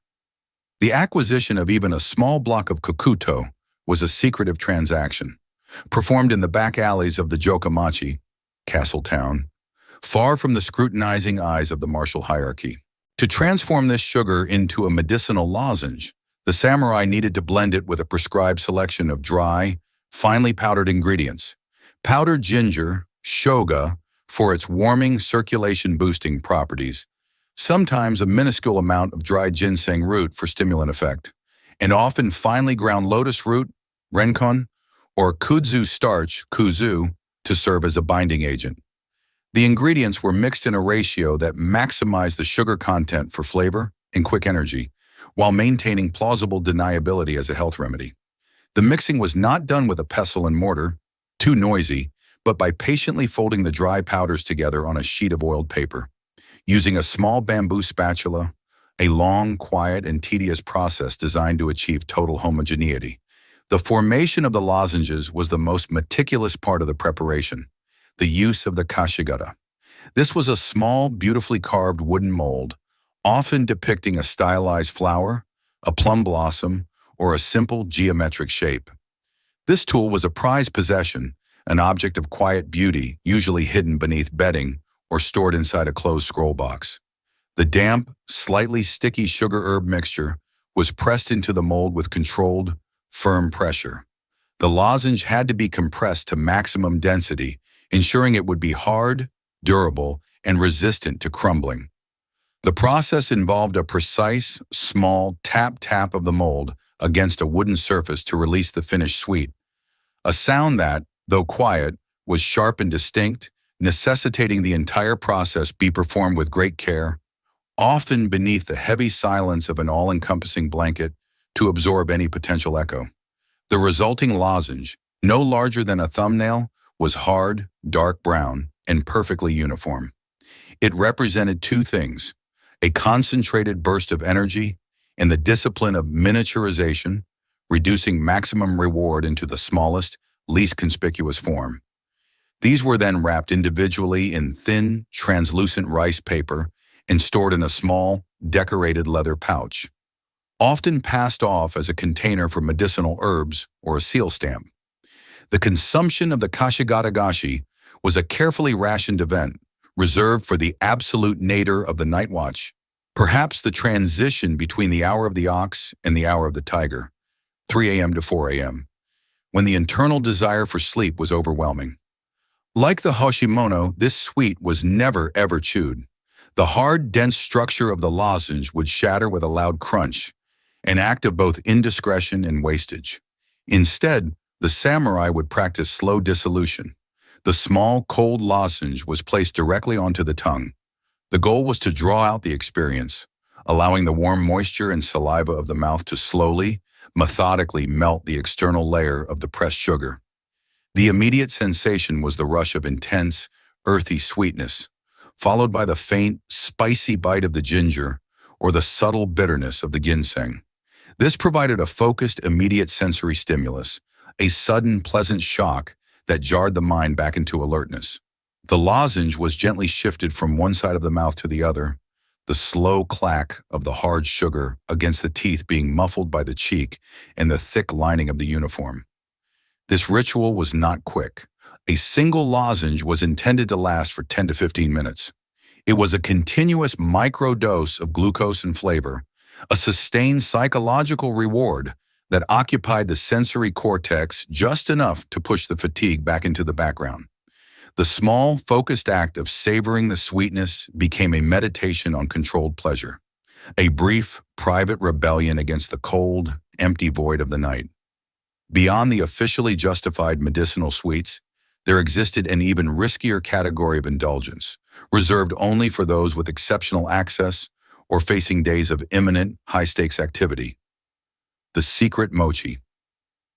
The acquisition of even a small block of kokuto was a secretive transaction, performed in the back alleys of the Jokamachi, castle town, far from the scrutinizing eyes of the martial hierarchy. To transform this sugar into a medicinal lozenge, the samurai needed to blend it with a prescribed selection of dry, finely powdered ingredients: powdered ginger, shoga, for its warming, circulation-boosting properties, sometimes a minuscule amount of dried ginseng root for stimulant effect, and often finely ground lotus root, renkon, or kudzu starch, kuzu, to serve as a binding agent. The ingredients were mixed in a ratio that maximized the sugar content for flavor and quick energy, while maintaining plausible deniability as a health remedy. The mixing was not done with a pestle and mortar, too noisy, but by patiently folding the dry powders together on a sheet of oiled paper. Using a small bamboo spatula, a long, quiet, and tedious process designed to achieve total homogeneity. The formation of the lozenges was the most meticulous part of the preparation, the use of the kashigata. This was a small, beautifully carved wooden mold, often depicting a stylized flower, a plum blossom, or a simple geometric shape. This tool was a prized possession, an object of quiet beauty, usually hidden beneath bedding or stored inside a closed scroll box. The damp, slightly sticky sugar herb mixture was pressed into the mold with controlled, firm pressure. The lozenge had to be compressed to maximum density, ensuring it would be hard, durable, and resistant to crumbling. The process involved a precise, small tap-tap of the mold against a wooden surface to release the finished sweet, a sound that, though quiet, was sharp and distinct, necessitating the entire process be performed with great care, often beneath the heavy silence of an all-encompassing blanket to absorb any potential echo. The resulting lozenge, no larger than a thumbnail, was hard, dark brown, and perfectly uniform. It represented two things: a concentrated burst of energy and the discipline of miniaturization, reducing maximum reward into the smallest, least conspicuous form. These were then wrapped individually in thin, translucent rice paper and stored in a small, decorated leather pouch, often passed off as a container for medicinal herbs or a seal stamp. The consumption of the kashigatagashi was a carefully rationed event, reserved for the absolute nadir of the night watch, Perhaps the transition between the hour of the ox and the hour of the tiger, 3 a.m. to 4 a.m., when the internal desire for sleep was overwhelming. Like the Hoshimono, this sweet was never ever chewed. The hard, dense structure of the lozenge would shatter with a loud crunch, an act of both indiscretion and wastage. Instead, the samurai would practice slow dissolution. The small, cold lozenge was placed directly onto the tongue. The goal was to draw out the experience, allowing the warm moisture and saliva of the mouth to slowly, methodically melt the external layer of the pressed sugar. The immediate sensation was the rush of intense, earthy sweetness, followed by the faint, spicy bite of the ginger or the subtle bitterness of the ginseng. This provided a focused, immediate sensory stimulus, a sudden, pleasant shock that jarred the mind back into alertness. The lozenge was gently shifted from one side of the mouth to the other, the slow clack of the hard sugar against the teeth being muffled by the cheek and the thick lining of the uniform. This ritual was not quick. A single lozenge was intended to last for 10 to 15 minutes. It was a continuous microdose of glucose and flavor, a sustained psychological reward that occupied the sensory cortex just enough to push the fatigue back into the background. The small, focused act of savoring the sweetness became a meditation on controlled pleasure, a brief, private rebellion against the cold, empty void of the night. Beyond the officially justified medicinal sweets, there existed an even riskier category of indulgence, reserved only for those with exceptional access or facing days of imminent, high-stakes activity. The secret mochi.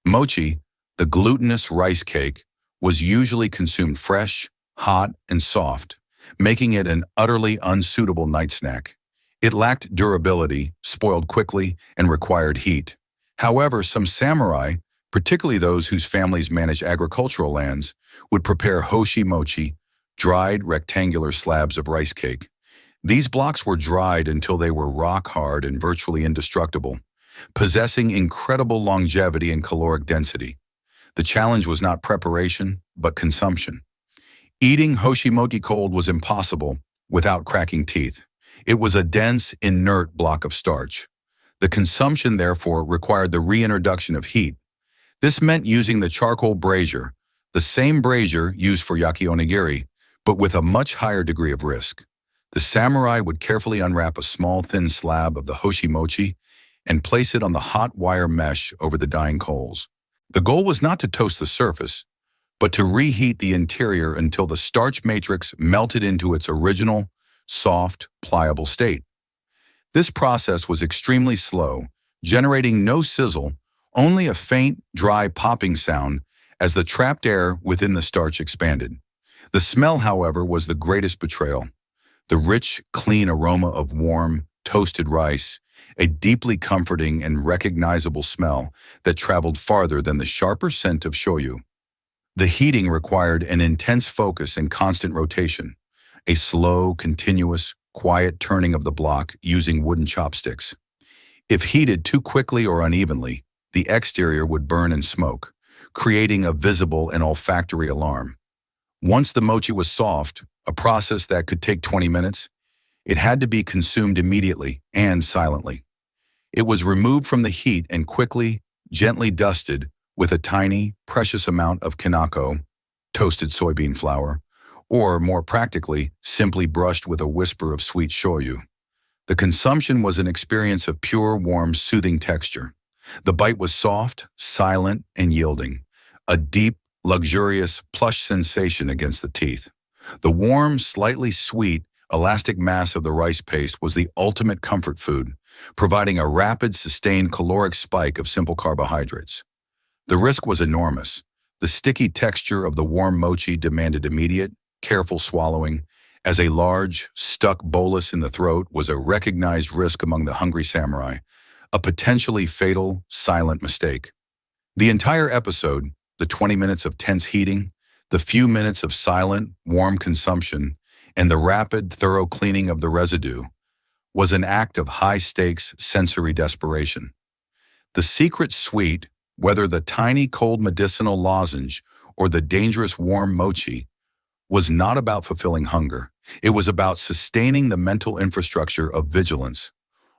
Mochi, the glutinous rice cake, was usually consumed fresh, hot, and soft, making it an utterly unsuitable night snack. It lacked durability, spoiled quickly, and required heat. However, some samurai, particularly those whose families managed agricultural lands, would prepare hoshi mochi, dried rectangular slabs of rice cake. These blocks were dried until they were rock hard and virtually indestructible, possessing incredible longevity and caloric density. The challenge was not preparation, but consumption. Eating hoshimochi cold was impossible without cracking teeth. It was a dense, inert block of starch. The consumption, therefore, required the reintroduction of heat. This meant using the charcoal brazier, the same brazier used for yaki-onigiri, but with a much higher degree of risk. The samurai would carefully unwrap a small, thin slab of the hoshimochi and place it on the hot wire mesh over the dying coals. The goal was not to toast the surface, but to reheat the interior until the starch matrix melted into its original, soft, pliable state. This process was extremely slow, generating no sizzle, only a faint, dry popping sound as the trapped air within the starch expanded. The smell, however, was the greatest betrayal. The rich, clean aroma of warm, toasted rice, a deeply comforting and recognizable smell that traveled farther than the sharper scent of shoyu. The heating required an intense focus and constant rotation, a slow, continuous, quiet turning of the block using wooden chopsticks. If heated too quickly or unevenly, the exterior would burn and smoke, creating a visible and olfactory alarm. Once the mochi was soft, a process that could take 20 minutes, it had to be consumed immediately and silently. It was removed from the heat and quickly, gently dusted with a tiny, precious amount of kinako, toasted soybean flour, or more practically, simply brushed with a whisper of sweet shoyu. The consumption was an experience of pure, warm, soothing texture. The bite was soft, silent, and yielding, a deep, luxurious, plush sensation against the teeth. The warm, slightly sweet, elastic mass of the rice paste was the ultimate comfort food, providing a rapid, sustained caloric spike of simple carbohydrates. The risk was enormous. The sticky texture of the warm mochi demanded immediate, careful swallowing, as a large, stuck bolus in the throat was a recognized risk among the hungry samurai, a potentially fatal, silent mistake. The entire episode, the 20 minutes of tense heating, the few minutes of silent, warm consumption, and the rapid, thorough cleaning of the residue, was an act of high-stakes sensory desperation. The secret sweet, whether the tiny cold medicinal lozenge or the dangerous warm mochi, was not about fulfilling hunger. It was about sustaining the mental infrastructure of vigilance,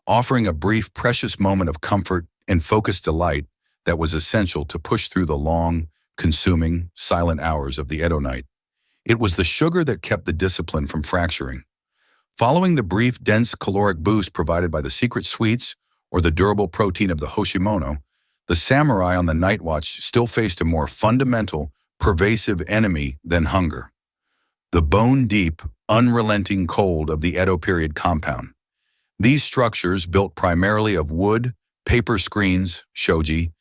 offering a brief, precious moment of comfort and focused delight that was essential to push through the long, consuming, silent hours of the Edo night. It was the sugar that kept the discipline from fracturing. Following the brief, dense caloric boost provided by the secret sweets or the durable protein of the Hoshimono, the samurai on the night watch still faced a more fundamental, pervasive enemy than hunger. The bone-deep, unrelenting cold of the Edo-Period compound. These structures, built primarily of wood, paper screens, shoji,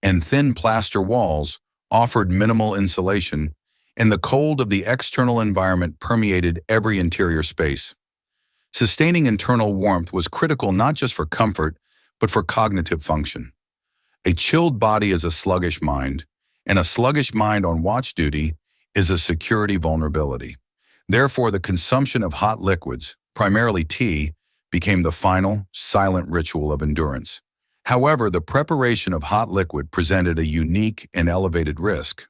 and thin plaster walls, offered minimal insulation, and the cold of the external environment permeated every interior space. Sustaining internal warmth was critical not just for comfort, but for cognitive function. A chilled body is a sluggish mind, and a sluggish mind on watch duty is a security vulnerability. Therefore, the consumption of hot liquids, primarily tea, became the final, silent ritual of endurance. However, the preparation of hot liquid presented a unique and elevated risk.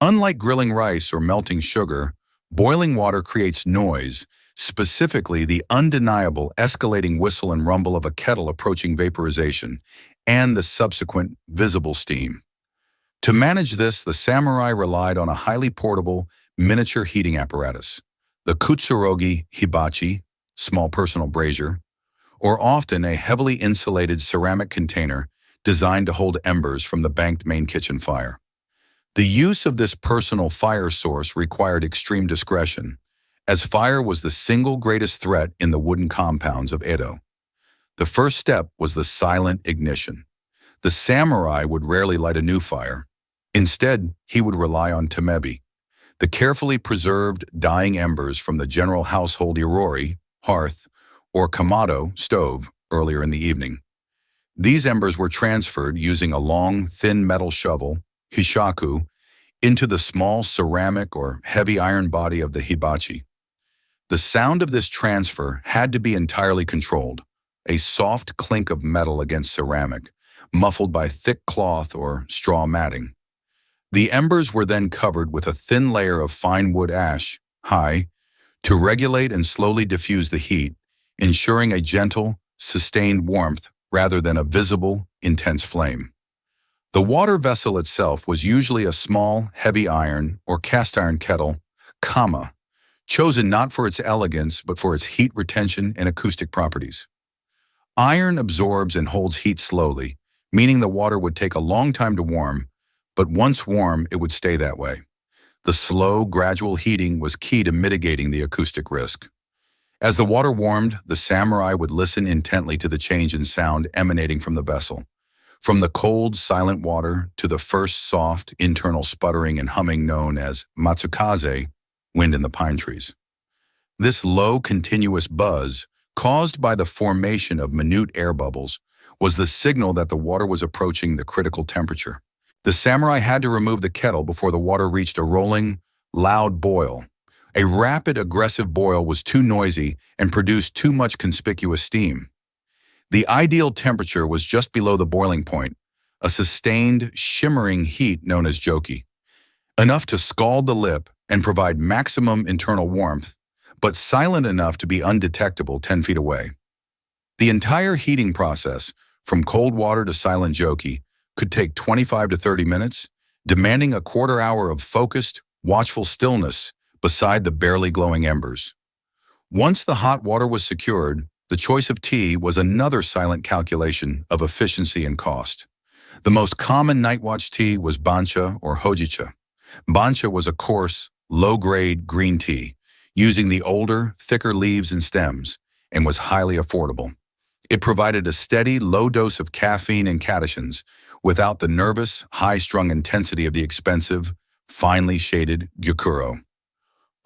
Unlike grilling rice or melting sugar, boiling water creates noise, specifically the undeniable escalating whistle and rumble of a kettle approaching vaporization, and the subsequent visible steam. To manage this, the samurai relied on a highly portable, miniature heating apparatus, the kutsurogi hibachi, small personal brazier, or often a heavily insulated ceramic container designed to hold embers from the banked main kitchen fire. The use of this personal fire source required extreme discretion, as fire was the single greatest threat in the wooden compounds of Edo. The first step was the silent ignition. The samurai would rarely light a new fire. Instead, he would rely on tamebi, the carefully preserved dying embers from the general household irori, hearth, or kamado, stove, earlier in the evening. These embers were transferred using a long, thin metal shovel, hishaku, into the small ceramic or heavy iron body of the hibachi. The sound of this transfer had to be entirely controlled, a soft clink of metal against ceramic, muffled by thick cloth or straw matting. The embers were then covered with a thin layer of fine wood ash, hai, to regulate and slowly diffuse the heat, ensuring a gentle, sustained warmth rather than a visible, intense flame. The water vessel itself was usually a small, heavy iron or cast iron kettle, kama, chosen not for its elegance but for its heat retention and acoustic properties. Iron absorbs and holds heat slowly, meaning the water would take a long time to warm, but once warm, it would stay that way. The slow, gradual heating was key to mitigating the acoustic risk. As the water warmed, the samurai would listen intently to the change in sound emanating from the vessel. From the cold, silent water to the first soft, internal sputtering and humming known as matsukaze, wind in the pine trees. This low, continuous buzz, caused by the formation of minute air bubbles, was the signal that the water was approaching the critical temperature. The samurai had to remove the kettle before the water reached a rolling, loud boil. A rapid, aggressive boil was too noisy and produced too much conspicuous steam. The ideal temperature was just below the boiling point, a sustained, shimmering heat known as joki, enough to scald the lip and provide maximum internal warmth, but silent enough to be undetectable 10 feet away. The entire heating process, from cold water to silent joki, could take 25 to 30 minutes, demanding a quarter hour of focused, watchful stillness beside the barely glowing embers. Once the hot water was secured, the choice of tea was another silent calculation of efficiency and cost. The most common night watch tea was bancha or hojicha. Bancha was a coarse, low-grade green tea, using the older, thicker leaves and stems, and was highly affordable. It provided a steady, low dose of caffeine and catechins without the nervous, high-strung intensity of the expensive, finely shaded gyokuro.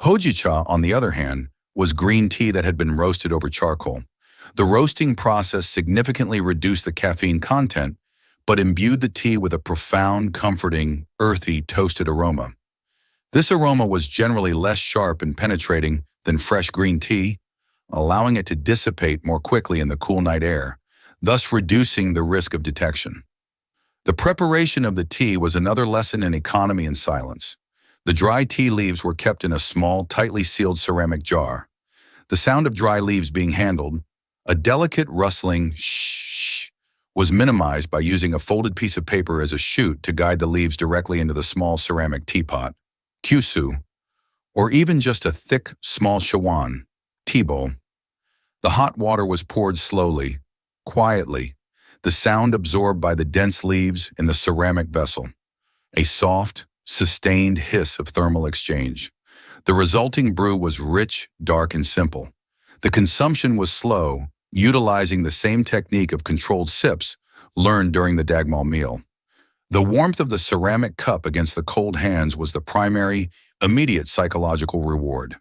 Hojicha, on the other hand, was green tea that had been roasted over charcoal. The roasting process significantly reduced the caffeine content, but imbued the tea with a profound, comforting, earthy, toasted aroma. This aroma was generally less sharp and penetrating than fresh green tea, allowing it to dissipate more quickly in the cool night air, thus reducing the risk of detection. The preparation of the tea was another lesson in economy and silence. The dry tea leaves were kept in a small, tightly sealed ceramic jar. The sound of dry leaves being handled, a delicate rustling shh, was minimized by using a folded piece of paper as a chute to guide the leaves directly into the small ceramic teapot, kyusu, or even just a thick, small shawan, tea bowl. The hot water was poured slowly, quietly, the sound absorbed by the dense leaves in the ceramic vessel, a soft, sustained hiss of thermal exchange. The resulting brew was rich, dark, and simple. The consumption was slow, utilizing the same technique of controlled sips learned during the Dagmal meal. The warmth of the ceramic cup against the cold hands was the primary, immediate psychological reward.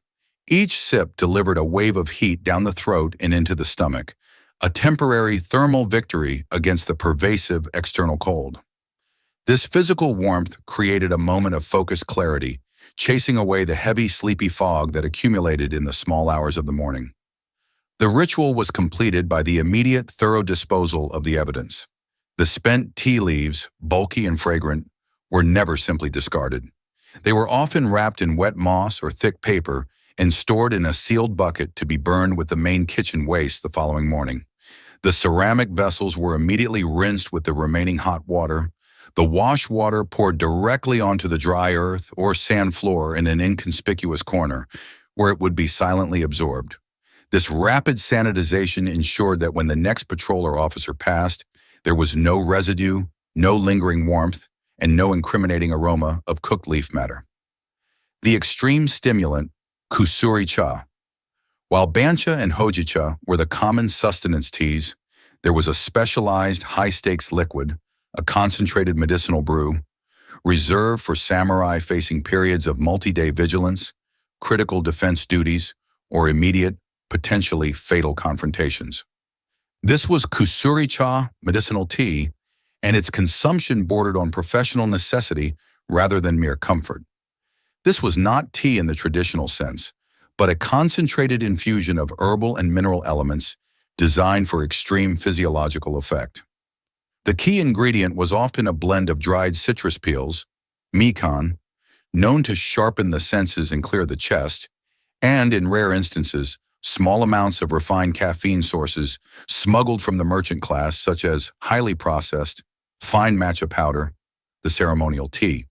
Each sip delivered a wave of heat down the throat and into the stomach, a temporary thermal victory against the pervasive external cold. This physical warmth created a moment of focused clarity, chasing away the heavy, sleepy fog that accumulated in the small hours of the morning. The ritual was completed by the immediate, thorough disposal of the evidence. The spent tea leaves, bulky and fragrant, were never simply discarded. They were often wrapped in wet moss or thick paper and stored in a sealed bucket to be burned with the main kitchen waste the following morning. The ceramic vessels were immediately rinsed with the remaining hot water. The wash water poured directly onto the dry earth or sand floor in an inconspicuous corner, where it would be silently absorbed. This rapid sanitization ensured that when the next patrol or officer passed, there was no residue, no lingering warmth, and no incriminating aroma of cooked leaf matter. The extreme stimulant, kusuri cha. While bancha and hojicha were the common sustenance teas, there was a specialized high-stakes liquid, a concentrated medicinal brew, reserved for samurai facing periods of multi-day vigilance, critical defense duties, or immediate, potentially fatal confrontations. This was kusuri cha, medicinal tea, and its consumption bordered on professional necessity rather than mere comfort. This was not tea in the traditional sense, but a concentrated infusion of herbal and mineral elements designed for extreme physiological effect. The key ingredient was often a blend of dried citrus peels, mikan, known to sharpen the senses and clear the chest, and, in rare instances, small amounts of refined caffeine sources smuggled from the merchant class, such as highly processed, fine matcha powder, the ceremonial tea.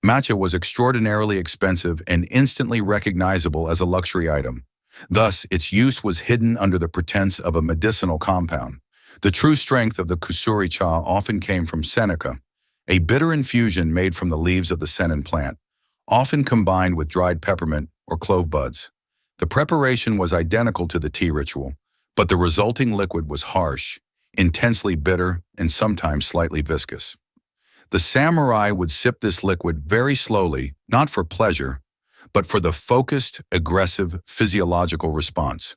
Matcha was extraordinarily expensive and instantly recognizable as a luxury item. Thus, its use was hidden under the pretense of a medicinal compound. The true strength of the kusuri cha often came from seneca, a bitter infusion made from the leaves of the sennin plant, often combined with dried peppermint or clove buds. The preparation was identical to the tea ritual, but the resulting liquid was harsh, intensely bitter, and sometimes slightly viscous. The samurai would sip this liquid very slowly, not for pleasure, but for the focused, aggressive physiological response.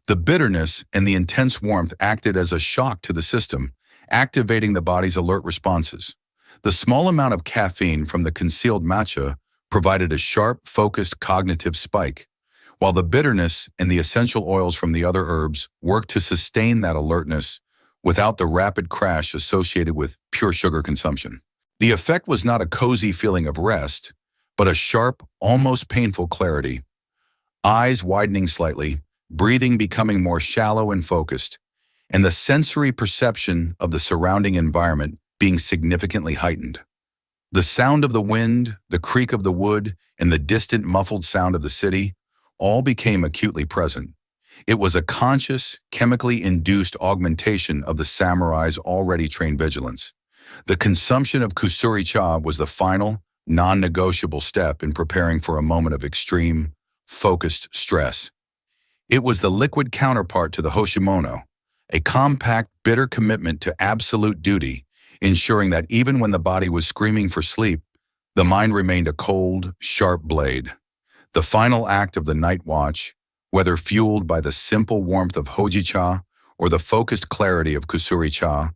The bitterness and the intense warmth acted as a shock to the system, activating the body's alert responses. The small amount of caffeine from the concealed matcha provided a sharp, focused cognitive spike, while the bitterness and the essential oils from the other herbs worked to sustain that alertness without the rapid crash associated with pure sugar consumption. The effect was not a cozy feeling of rest, but a sharp, almost painful clarity. Eyes widening slightly, breathing becoming more shallow and focused, and the sensory perception of the surrounding environment being significantly heightened. The sound of the wind, the creak of the wood, and the distant muffled sound of the city all became acutely present. It was a conscious, chemically induced augmentation of the samurai's already trained vigilance. The consumption of kusuri cha was the final, non-negotiable step in preparing for a moment of extreme, focused stress. It was the liquid counterpart to the hoshimono, a compact, bitter commitment to absolute duty, ensuring that even when the body was screaming for sleep, the mind remained a cold, sharp blade. The final act of the night watch, whether fueled by the simple warmth of hojicha or the focused clarity of kusuri cha,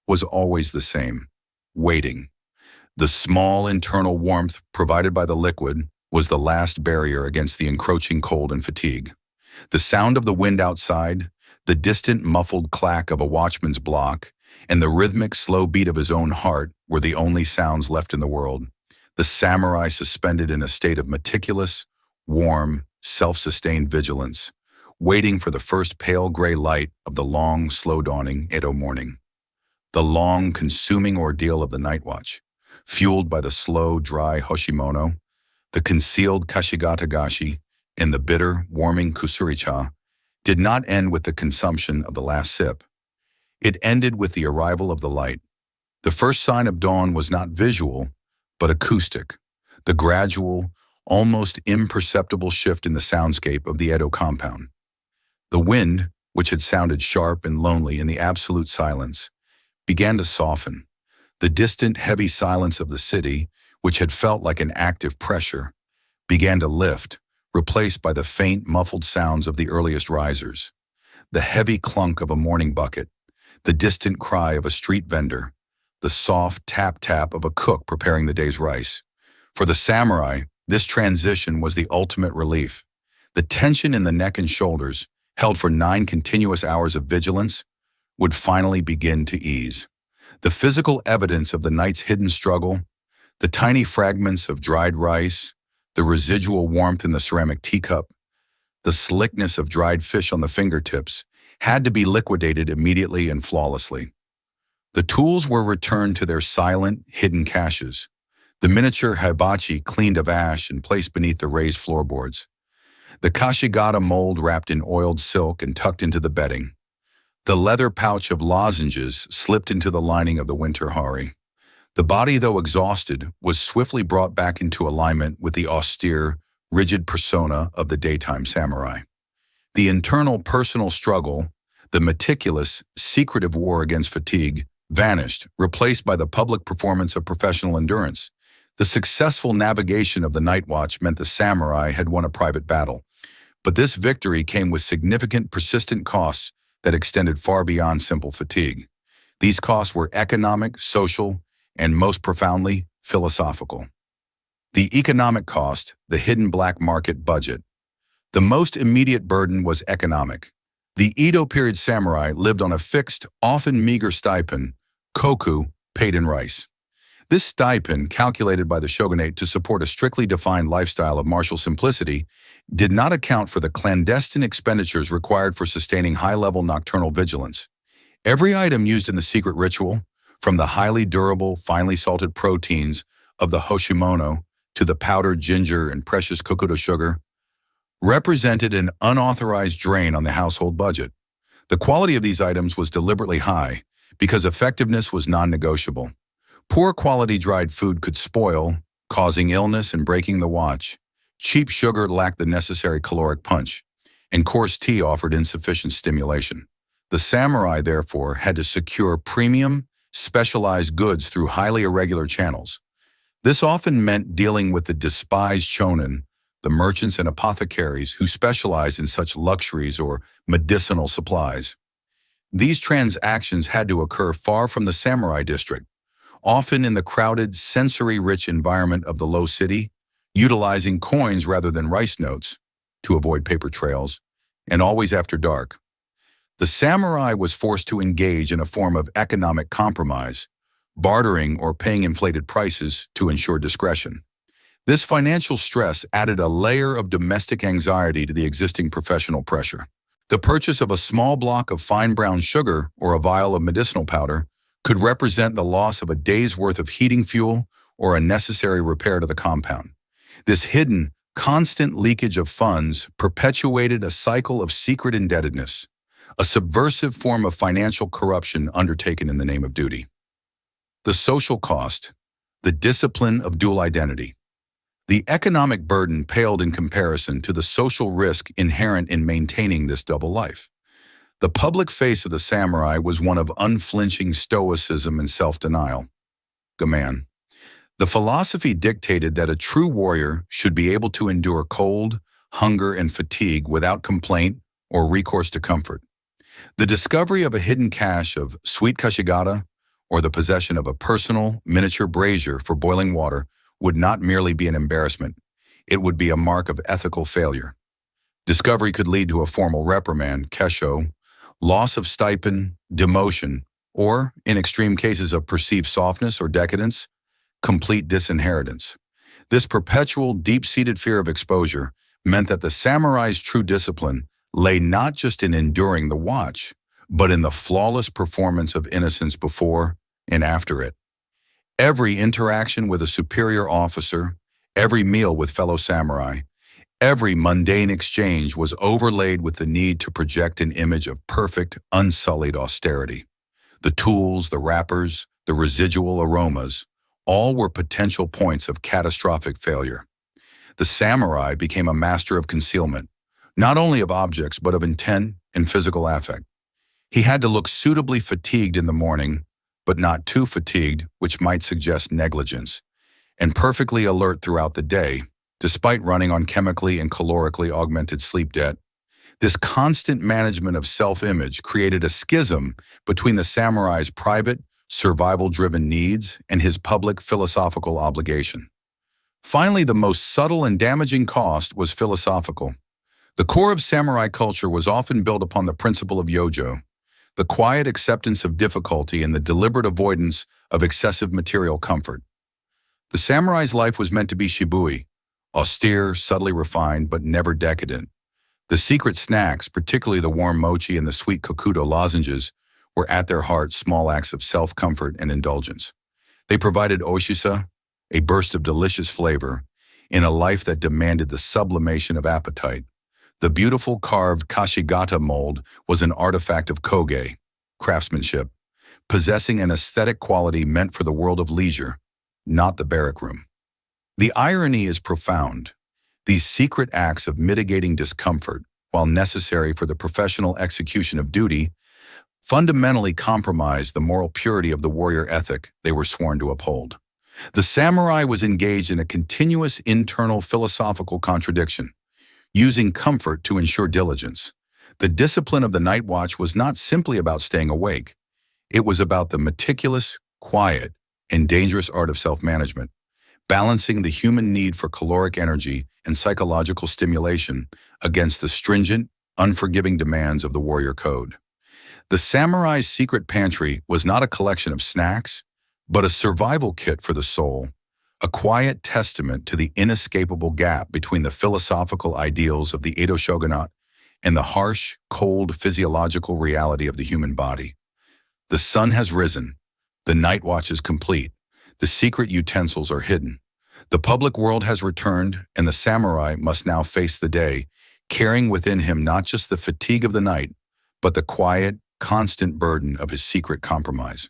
was always the same: waiting. The small internal warmth provided by the liquid was the last barrier against the encroaching cold and fatigue. The sound of the wind outside, the distant muffled clack of a watchman's block, and the rhythmic slow beat of his own heart were the only sounds left in the world. the samurai suspended in a state of meticulous, warm, self-sustained vigilance, waiting for the first pale gray light of the long, slow-dawning Edo morning. The long, consuming ordeal of the night watch, fueled by the slow, dry hoshimono, the concealed kashigatagashi, and the bitter, warming kusuricha, did not end with the consumption of the last sip. It ended with the arrival of the light. The first sign of dawn was not visual, but acoustic, the gradual, almost imperceptible shift in the soundscape of the Edo compound. The wind, which had sounded sharp and lonely in the absolute silence, began to soften. The distant, heavy silence of the city, which had felt like an active pressure, began to lift, replaced by the faint, muffled sounds of the earliest risers. The heavy clunk of a morning bucket, the distant cry of a street vendor, the soft tap-tap of a cook preparing the day's rice. For the samurai, this transition was the ultimate relief. The tension in the neck and shoulders, held for 9 continuous hours of vigilance, would finally begin to ease. The physical evidence of the night's hidden struggle, the tiny fragments of dried rice, the residual warmth in the ceramic teacup, the slickness of dried fish on the fingertips, had to be liquidated immediately and flawlessly. The tools were returned to their silent, hidden caches, the miniature hibachi cleaned of ash and placed beneath the raised floorboards, the kashigata mold wrapped in oiled silk and tucked into the bedding, the leather pouch of lozenges slipped into the lining of the winter hari. The body, though exhausted, was swiftly brought back into alignment with the austere, rigid persona of the daytime samurai. The internal personal struggle, the meticulous, secretive war against fatigue, vanished, replaced by the public performance of professional endurance. The successful navigation of the night watch meant the samurai had won a private battle. But this victory came with significant, persistent costs that extended far beyond simple fatigue. These costs were economic, social, and most profoundly, philosophical. The economic cost, the hidden black market budget. The most immediate burden was economic. The Edo-period samurai lived on a fixed, often meager stipend, koku, paid in rice. This stipend, calculated by the shogunate to support a strictly defined lifestyle of martial simplicity, did not account for the clandestine expenditures required for sustaining high-level nocturnal vigilance. Every item used in the secret ritual, from the highly durable, finely salted proteins of the hoshimono to the powdered ginger and precious kokuto sugar, represented an unauthorized drain on the household budget. The quality of these items was deliberately high because effectiveness was non-negotiable. Poor quality dried food could spoil, causing illness and breaking the watch. Cheap sugar lacked the necessary caloric punch, and coarse tea offered insufficient stimulation. The samurai, therefore, had to secure premium, specialized goods through highly irregular channels. This often meant dealing with the despised shonen, the merchants and apothecaries who specialized in such luxuries or medicinal supplies. These transactions had to occur far from the samurai district, often in the crowded, sensory-rich environment of the low city, utilizing coins rather than rice notes to avoid paper trails, and always after dark. The samurai was forced to engage in a form of economic compromise, bartering or paying inflated prices to ensure discretion. This financial stress added a layer of domestic anxiety to the existing professional pressure. The purchase of a small block of fine brown sugar or a vial of medicinal powder could represent the loss of a day's worth of heating fuel or a necessary repair to the compound. This hidden, constant leakage of funds perpetuated a cycle of secret indebtedness, a subversive form of financial corruption undertaken in the name of duty. The social cost, the discipline of dual identity. The economic burden paled in comparison to the social risk inherent in maintaining this double life. The public face of the samurai was one of unflinching stoicism and self-denial. Gaman. The philosophy dictated that a true warrior should be able to endure cold, hunger, and fatigue without complaint or recourse to comfort. The discovery of a hidden cache of sweet kashigata or the possession of a personal, miniature brazier for boiling water would not merely be an embarrassment, it would be a mark of ethical failure. Discovery could lead to a formal reprimand, kesho, loss of stipend, demotion, or, in extreme cases of perceived softness or decadence, complete disinheritance. This perpetual, deep-seated fear of exposure meant that the samurai's true discipline lay not just in enduring the watch, but in the flawless performance of innocence before and after it. Every interaction with a superior officer, every meal with fellow samurai, every mundane exchange was overlaid with the need to project an image of perfect, unsullied austerity. The tools, the wrappers, the residual aromas, all were potential points of catastrophic failure. The samurai became a master of concealment, not only of objects but of intent and physical affect. He had to look suitably fatigued in the morning, but not too fatigued, which might suggest negligence, and perfectly alert throughout the day, despite running on chemically and calorically augmented sleep debt. This constant management of self-image created a schism between the samurai's private, survival-driven needs and his public philosophical obligation. Finally, the most subtle and damaging cost was philosophical. The core of samurai culture was often built upon the principle of yojo, the quiet acceptance of difficulty and the deliberate avoidance of excessive material comfort. The samurai's life was meant to be shibui, austere, subtly refined, but never decadent. The secret snacks, particularly the warm mochi and the sweet kokudo lozenges, were at their heart small acts of self-comfort and indulgence. They provided oshisa, a burst of delicious flavor, in a life that demanded the sublimation of appetite. The beautiful carved kashigata mold was an artifact of koge, craftsmanship, possessing an aesthetic quality meant for the world of leisure, not the barrack room. The irony is profound. These secret acts of mitigating discomfort, while necessary for the professional execution of duty, fundamentally compromised the moral purity of the warrior ethic they were sworn to uphold. The samurai was engaged in a continuous internal philosophical contradiction, using comfort to ensure diligence. The discipline of the night watch was not simply about staying awake. It was about the meticulous, quiet, and dangerous art of self-management, balancing the human need for caloric energy and psychological stimulation against the stringent, unforgiving demands of the warrior code. The samurai's secret pantry was not a collection of snacks, but a survival kit for the soul, a quiet testament to the inescapable gap between the philosophical ideals of the Edo shogunate and the harsh, cold physiological reality of the human body. The sun has risen, the night watch is complete, the secret utensils are hidden. The public world has returned, and the samurai must now face the day, carrying within him not just the fatigue of the night, but the quiet, constant burden of his secret compromise.